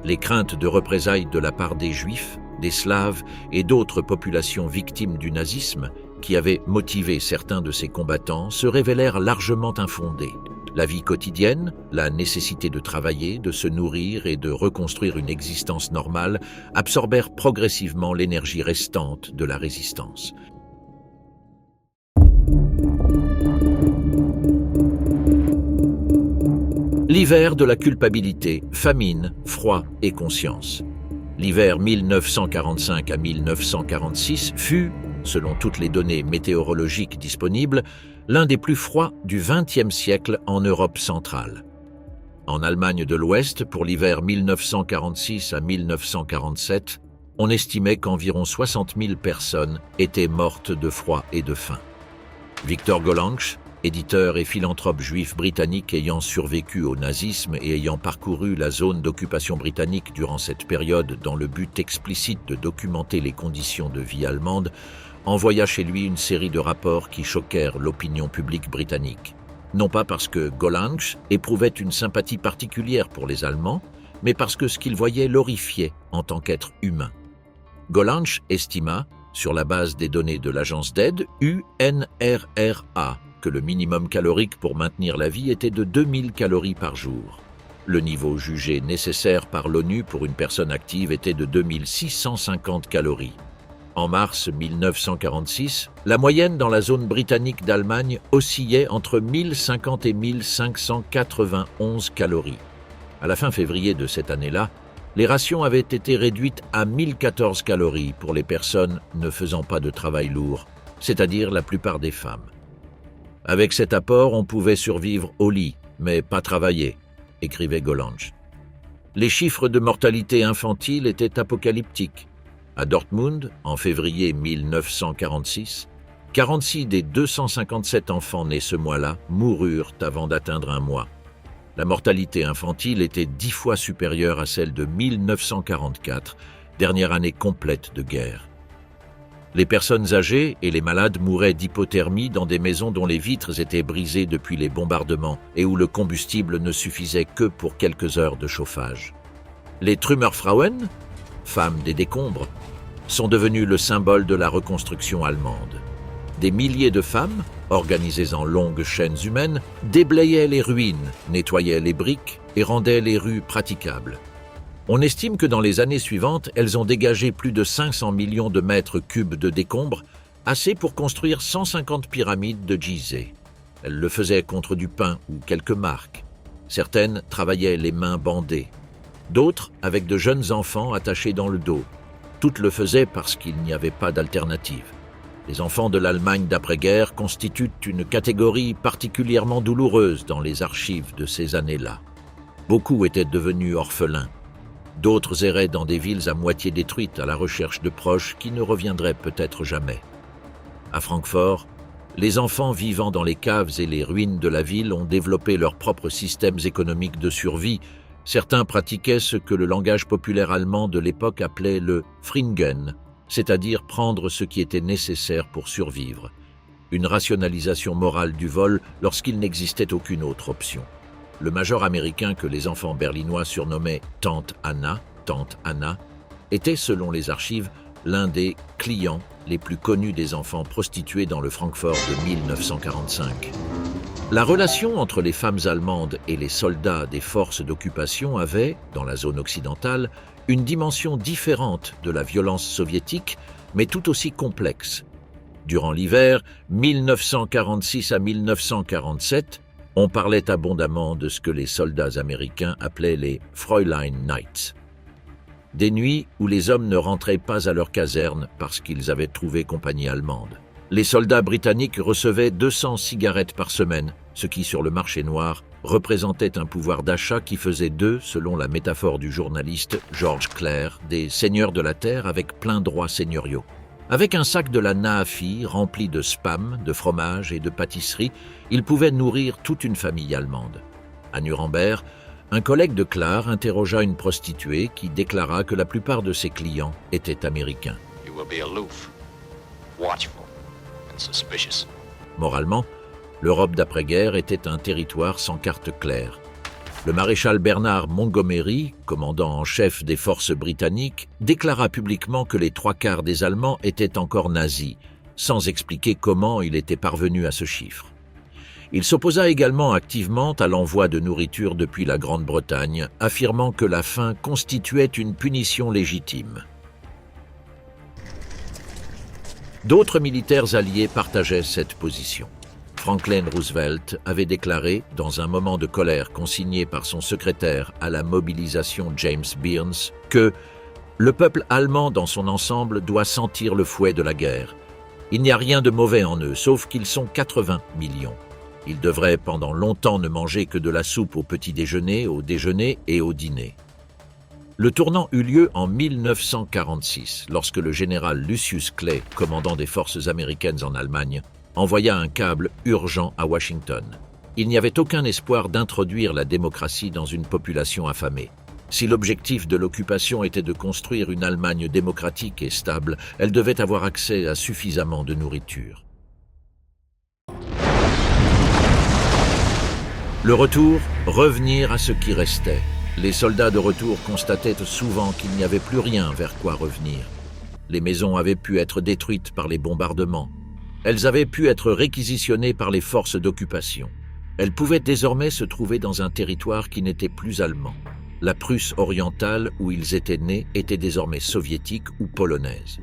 Les craintes de représailles de la part des Juifs, des Slaves et d'autres populations victimes du nazisme, qui avaient motivé certains de ces combattants, se révélèrent largement infondées. La vie quotidienne, la nécessité de travailler, de se nourrir et de reconstruire une existence normale absorbèrent progressivement l'énergie restante de la résistance. L'hiver de la culpabilité, famine, froid et conscience. L'hiver 1945 à 1946 fut, selon toutes les données météorologiques disponibles, l'un des plus froids du XXe siècle en Europe centrale. En Allemagne de l'Ouest, pour l'hiver 1946 à 1947, on estimait qu'environ 60 000 personnes étaient mortes de froid et de faim. Victor Gollancz, éditeur et philanthrope juif britannique ayant survécu au nazisme et ayant parcouru la zone d'occupation britannique durant cette période dans le but explicite de documenter les conditions de vie allemandes, envoya chez lui une série de rapports qui choquèrent l'opinion publique britannique. Non pas parce que Gollancz éprouvait une sympathie particulière pour les Allemands, mais parce que ce qu'il voyait l'horrifiait en tant qu'être humain. Gollancz estima, sur la base des données de l'agence d'aide UNRRA, que le minimum calorique pour maintenir la vie était de 2000 calories par jour. Le niveau jugé nécessaire par l'ONU pour une personne active était de 2650 calories. En mars 1946, la moyenne dans la zone britannique d'Allemagne oscillait entre 1050 et 1591 calories. À la fin février de cette année-là, les rations avaient été réduites à 1014 calories pour les personnes ne faisant pas de travail lourd, c'est-à-dire la plupart des femmes. Avec cet apport, on pouvait survivre au lit, mais pas travailler, écrivait Gollancz. Les chiffres de mortalité infantile étaient apocalyptiques. À Dortmund, en février 1946, 46 des 257 enfants nés ce mois-là moururent avant d'atteindre un mois. La mortalité infantile était 10 fois supérieure à celle de 1944, dernière année complète de guerre. Les personnes âgées et les malades mouraient d'hypothermie dans des maisons dont les vitres étaient brisées depuis les bombardements et où le combustible ne suffisait que pour quelques heures de chauffage. Les Trümmerfrauen, femmes des décombres, sont devenues le symbole de la reconstruction allemande. Des milliers de femmes, organisées en longues chaînes humaines, déblayaient les ruines, nettoyaient les briques et rendaient les rues praticables. On estime que dans les années suivantes, elles ont dégagé plus de 500 millions de mètres cubes de décombres, assez pour construire 150 pyramides de Gizeh. Elles le faisaient contre du pain ou quelques marques. Certaines travaillaient les mains bandées. D'autres avec de jeunes enfants attachés dans le dos. Toutes le faisaient parce qu'il n'y avait pas d'alternative. Les enfants de l'Allemagne d'après-guerre constituent une catégorie particulièrement douloureuse dans les archives de ces années-là. Beaucoup étaient devenus orphelins. D'autres erraient dans des villes à moitié détruites à la recherche de proches qui ne reviendraient peut-être jamais. À Francfort, les enfants vivant dans les caves et les ruines de la ville ont développé leurs propres systèmes économiques de survie. Certains pratiquaient ce que le langage populaire allemand de l'époque appelait le Fringen, c'est-à-dire prendre ce qui était nécessaire pour survivre. Une rationalisation morale du vol lorsqu'il n'existait aucune autre option. Le major américain que les enfants berlinois surnommaient Tante Anna, était, selon les archives, l'un des clients les plus connus des enfants prostitués dans le Francfort de 1945. La relation entre les femmes allemandes et les soldats des forces d'occupation avait, dans la zone occidentale, une dimension différente de la violence soviétique, mais tout aussi complexe. Durant l'hiver 1946 à 1947, on parlait abondamment de ce que les soldats américains appelaient les Fräulein Nights. Des nuits où les hommes ne rentraient pas à leur caserne parce qu'ils avaient trouvé compagnie allemande. Les soldats britanniques recevaient 200 cigarettes par semaine, ce qui, sur le marché noir, représentait un pouvoir d'achat qui faisait d'eux, selon la métaphore du journaliste George Clare, des seigneurs de la terre avec plein droits seigneuriaux. Avec un sac de la Naafi rempli de spam, de fromage et de pâtisseries, ils pouvaient nourrir toute une famille allemande. À Nuremberg, un collègue de Clare interrogea une prostituée qui déclara que la plupart de ses clients étaient américains. You will be aloof, watchful and suspicious. Moralement, l'Europe d'après-guerre était un territoire sans carte claire. Le maréchal Bernard Montgomery, commandant en chef des forces britanniques, déclara publiquement que les 3/4 des Allemands étaient encore nazis, sans expliquer comment il était parvenu à ce chiffre. Il s'opposa également activement à l'envoi de nourriture depuis la Grande-Bretagne, affirmant que la faim constituait une punition légitime. D'autres militaires alliés partageaient cette position. Franklin Roosevelt avait déclaré, dans un moment de colère consigné par son secrétaire à la mobilisation James Byrnes, que « le peuple allemand dans son ensemble doit sentir le fouet de la guerre. Il n'y a rien de mauvais en eux, sauf qu'ils sont 80 millions. Ils devraient pendant longtemps ne manger que de la soupe au petit déjeuner, au déjeuner et au dîner. » Le tournant eut lieu en 1946, lorsque le général Lucius Clay, commandant des forces américaines en Allemagne, envoya un câble urgent à Washington. Il n'y avait aucun espoir d'introduire la démocratie dans une population affamée. Si l'objectif de l'occupation était de construire une Allemagne démocratique et stable, elle devait avoir accès à suffisamment de nourriture. Le retour, revenir à ce qui restait. Les soldats de retour constataient souvent qu'il n'y avait plus rien vers quoi revenir. Les maisons avaient pu être détruites par les bombardements. Elles avaient pu être réquisitionnées par les forces d'occupation. Elles pouvaient désormais se trouver dans un territoire qui n'était plus allemand. La Prusse orientale, où ils étaient nés, était désormais soviétique ou polonaise.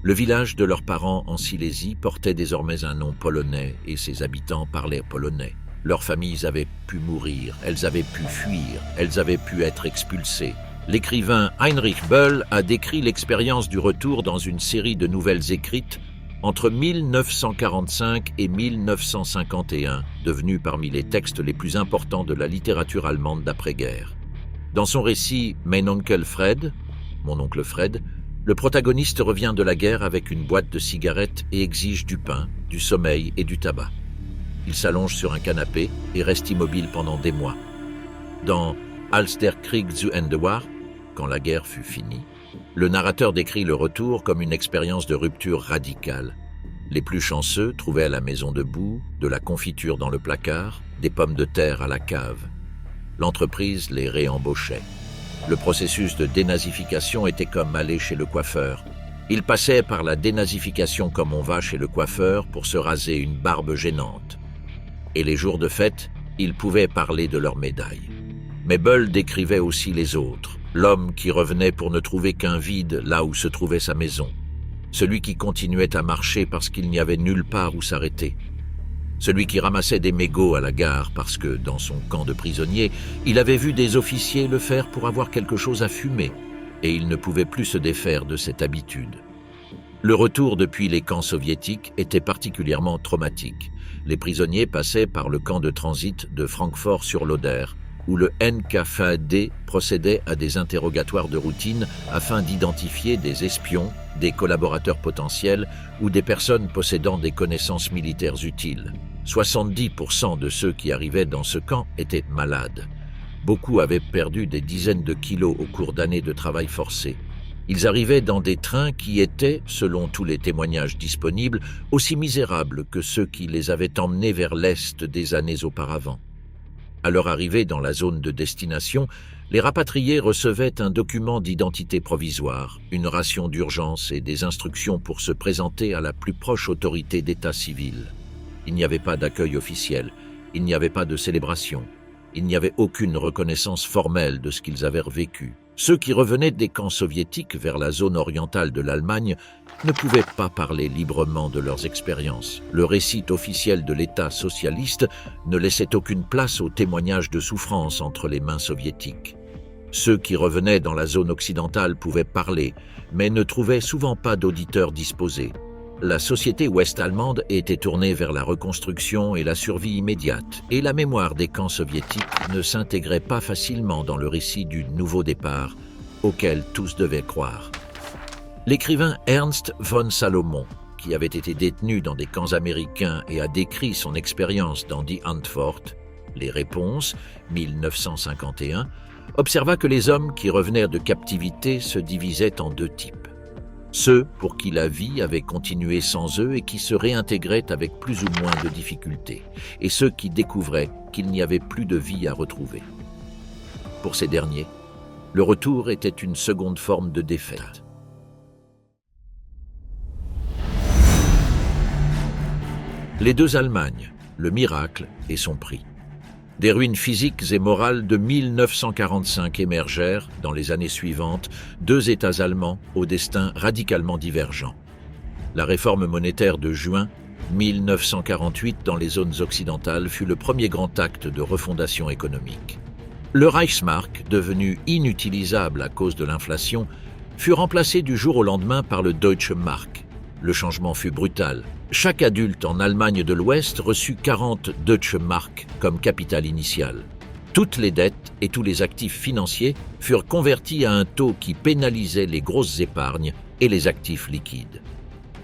Le village de leurs parents en Silésie portait désormais un nom polonais et ses habitants parlaient polonais. Leurs familles avaient pu mourir, elles avaient pu fuir, elles avaient pu être expulsées. L'écrivain Heinrich Böll a décrit l'expérience du retour dans une série de nouvelles écrites entre 1945 et 1951, devenu parmi les textes les plus importants de la littérature allemande d'après-guerre. Dans son récit « Mein Onkel Fred », Mon oncle Fred, Le protagoniste revient de la guerre avec une boîte de cigarettes et exige du pain, du sommeil et du tabac. Il s'allonge sur un canapé et reste immobile pendant des mois. Dans Als der Krieg zu Ende war, quand la guerre fut finie, le narrateur décrit le retour comme une expérience de rupture radicale. Les plus chanceux trouvaient à la maison debout, de la confiture dans le placard, des pommes de terre à la cave. L'entreprise les réembauchait. Le processus de dénazification était comme aller chez le coiffeur. Ils passaient par la dénazification comme on va chez le coiffeur pour se raser une barbe gênante. Et les jours de fête, ils pouvaient parler de leurs médailles. Mais Bull décrivait aussi les autres, l'homme qui revenait pour ne trouver qu'un vide là où se trouvait sa maison, celui qui continuait à marcher parce qu'il n'y avait nulle part où s'arrêter, celui qui ramassait des mégots à la gare parce que, dans son camp de prisonniers, il avait vu des officiers le faire pour avoir quelque chose à fumer, et il ne pouvait plus se défaire de cette habitude. Le retour depuis les camps soviétiques était particulièrement traumatique. Les prisonniers passaient par le camp de transit de Francfort-sur-l'Oder, où le NKVD procédait à des interrogatoires de routine afin d'identifier des espions, des collaborateurs potentiels ou des personnes possédant des connaissances militaires utiles. 70% de ceux qui arrivaient dans ce camp étaient malades. Beaucoup avaient perdu des dizaines de kilos au cours d'années de travail forcé. Ils arrivaient dans des trains qui étaient, selon tous les témoignages disponibles, aussi misérables que ceux qui les avaient emmenés vers l'Est des années auparavant. À leur arrivée dans la zone de destination, les rapatriés recevaient un document d'identité provisoire, une ration d'urgence et des instructions pour se présenter à la plus proche autorité d'état civil. Il n'y avait pas d'accueil officiel, il n'y avait pas de célébration, il n'y avait aucune reconnaissance formelle de ce qu'ils avaient vécu. Ceux qui revenaient des camps soviétiques vers la zone orientale de l'Allemagne ne pouvaient pas parler librement de leurs expériences. Le récit officiel de l'État socialiste ne laissait aucune place aux témoignages de souffrance entre les mains soviétiques. Ceux qui revenaient dans la zone occidentale pouvaient parler, mais ne trouvaient souvent pas d'auditeurs disposés. La société ouest-allemande était tournée vers la reconstruction et la survie immédiate, et la mémoire des camps soviétiques ne s'intégrait pas facilement dans le récit du nouveau départ, auquel tous devaient croire. L'écrivain Ernst von Salomon, qui avait été détenu dans des camps américains et a décrit son expérience dans Die Antwort, Les Réponses, 1951, observa que les hommes qui revenaient de captivité se divisaient en deux types. Ceux pour qui la vie avait continué sans eux et qui se réintégraient avec plus ou moins de difficultés, et ceux qui découvraient qu'il n'y avait plus de vie à retrouver. Pour ces derniers, le retour était une seconde forme de défaite. Les deux Allemagnes, le miracle et son prix. Des ruines physiques et morales de 1945 émergèrent, dans les années suivantes, deux États allemands au destin radicalement divergent. La réforme monétaire de juin 1948 dans les zones occidentales fut le premier grand acte de refondation économique. Le Reichsmark, devenu inutilisable à cause de l'inflation, fut remplacé du jour au lendemain par le Deutsche Mark. Le changement fut brutal. Chaque adulte en Allemagne de l'Ouest reçut 40 Deutsche Mark comme capital initial. Toutes les dettes et tous les actifs financiers furent convertis à un taux qui pénalisait les grosses épargnes et les actifs liquides.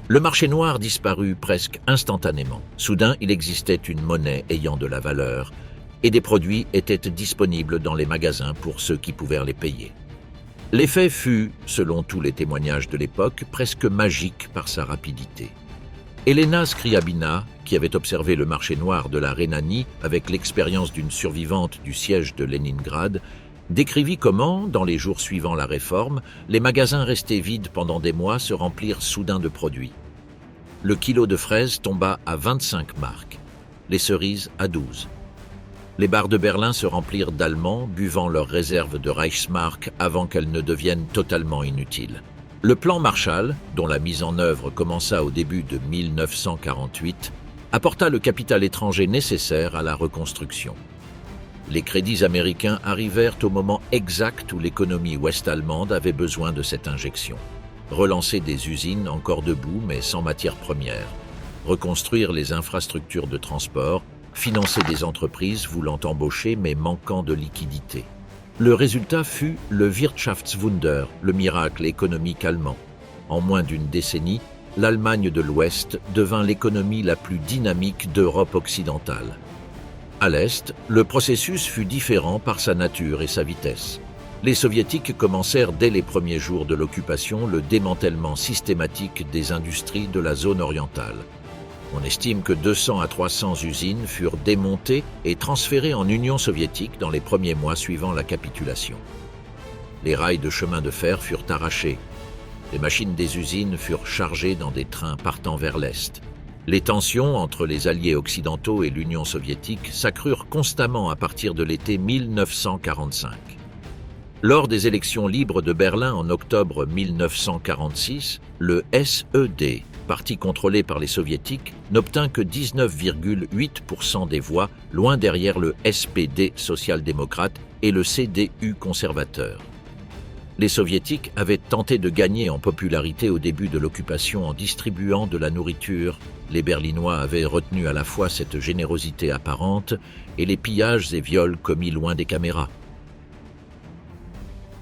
Le marché noir disparut presque instantanément. Soudain, il existait une monnaie ayant de la valeur et des produits étaient disponibles dans les magasins pour ceux qui pouvaient les payer. L'effet fut, selon tous les témoignages de l'époque, presque magique par sa rapidité. Elena Scriabina, qui avait observé le marché noir de la Rhénanie avec l'expérience d'une survivante du siège de Leningrad, décrivit comment, dans les jours suivant la réforme, les magasins restés vides pendant des mois se remplirent soudain de produits. Le kilo de fraises tomba à 25 marks, les cerises à 12. Les bars de Berlin se remplirent d'Allemands buvant leurs réserves de Reichsmark avant qu'elles ne deviennent totalement inutiles. Le plan Marshall, dont la mise en œuvre commença au début de 1948, apporta le capital étranger nécessaire à la reconstruction. Les crédits américains arrivèrent au moment exact où l'économie ouest-allemande avait besoin de cette injection. Relancer des usines encore debout mais sans matières premières, reconstruire les infrastructures de transport, financer des entreprises voulant embaucher mais manquant de liquidités. Le résultat fut le Wirtschaftswunder, le miracle économique allemand. En moins d'une décennie, l'Allemagne de l'Ouest devint l'économie la plus dynamique d'Europe occidentale. À l'Est, le processus fut différent par sa nature et sa vitesse. Les Soviétiques commencèrent dès les premiers jours de l'occupation le démantèlement systématique des industries de la zone orientale. On estime que 200 à 300 usines furent démontées et transférées en Union soviétique dans les premiers mois suivant la capitulation. Les rails de chemin de fer furent arrachés. Les machines des usines furent chargées dans des trains partant vers l'Est. Les tensions entre les alliés occidentaux et l'Union soviétique s'accrurent constamment à partir de l'été 1945. Lors des élections libres de Berlin en octobre 1946, le SED, parti contrôlé par les soviétiques, n'obtint que 19,8% des voix, loin derrière le SPD social-démocrate et le CDU conservateur. Les soviétiques avaient tenté de gagner en popularité au début de l'occupation en distribuant de la nourriture. Les Berlinois avaient retenu à la fois cette générosité apparente et les pillages et viols commis loin des caméras.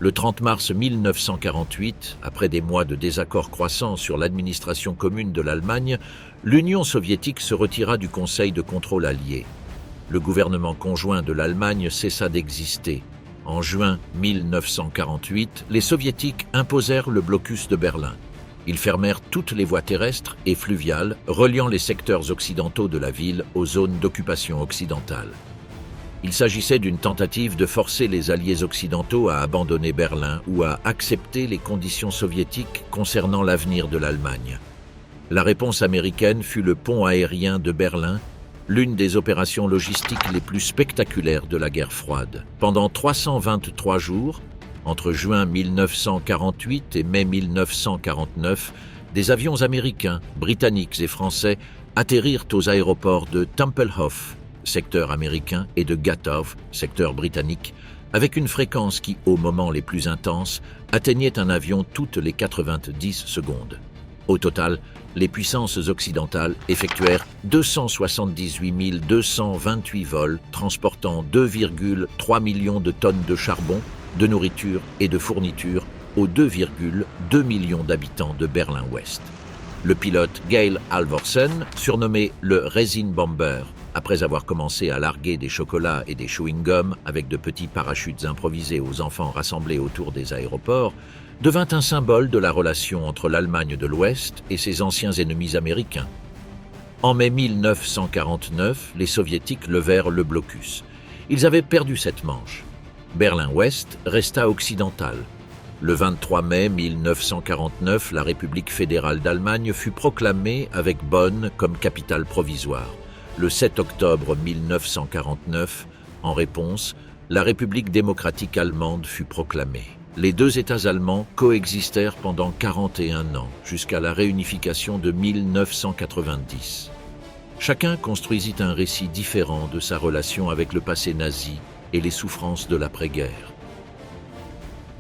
Le 30 mars 1948, après des mois de désaccords croissants sur l'administration commune de l'Allemagne, l'Union soviétique se retira du Conseil de contrôle allié. Le gouvernement conjoint de l'Allemagne cessa d'exister. En juin 1948, les Soviétiques imposèrent le blocus de Berlin. Ils fermèrent toutes les voies terrestres et fluviales reliant les secteurs occidentaux de la ville aux zones d'occupation occidentale. Il s'agissait d'une tentative de forcer les alliés occidentaux à abandonner Berlin ou à accepter les conditions soviétiques concernant l'avenir de l'Allemagne. La réponse américaine fut le pont aérien de Berlin, l'une des opérations logistiques les plus spectaculaires de la guerre froide. Pendant 323 jours, entre juin 1948 et mai 1949, des avions américains, britanniques et français atterrirent aux aéroports de Tempelhof, secteur américain, et de Gatow, secteur britannique, avec une fréquence qui, aux moments les plus intenses, atteignait un avion toutes les 90 secondes. Au total, les puissances occidentales effectuèrent 278 228 vols transportant 2,3 millions de tonnes de charbon, de nourriture et de fournitures aux 2,2 millions d'habitants de Berlin-Ouest. Le pilote Geil Halvorsen, surnommé le Resin Bomber, après avoir commencé à larguer des chocolats et des chewing-gums avec de petits parachutes improvisés aux enfants rassemblés autour des aéroports, devint un symbole de la relation entre l'Allemagne de l'Ouest et ses anciens ennemis américains. En mai 1949, les Soviétiques levèrent le blocus. Ils avaient perdu cette manche. Berlin-Ouest resta occidental. Le 23 mai 1949, la République fédérale d'Allemagne fut proclamée avec Bonn comme capitale provisoire. Le 7 octobre 1949, en réponse, la République démocratique allemande fut proclamée. Les deux États allemands coexistèrent pendant 41 ans, jusqu'à la réunification de 1990. Chacun construisit un récit différent de sa relation avec le passé nazi et les souffrances de l'après-guerre.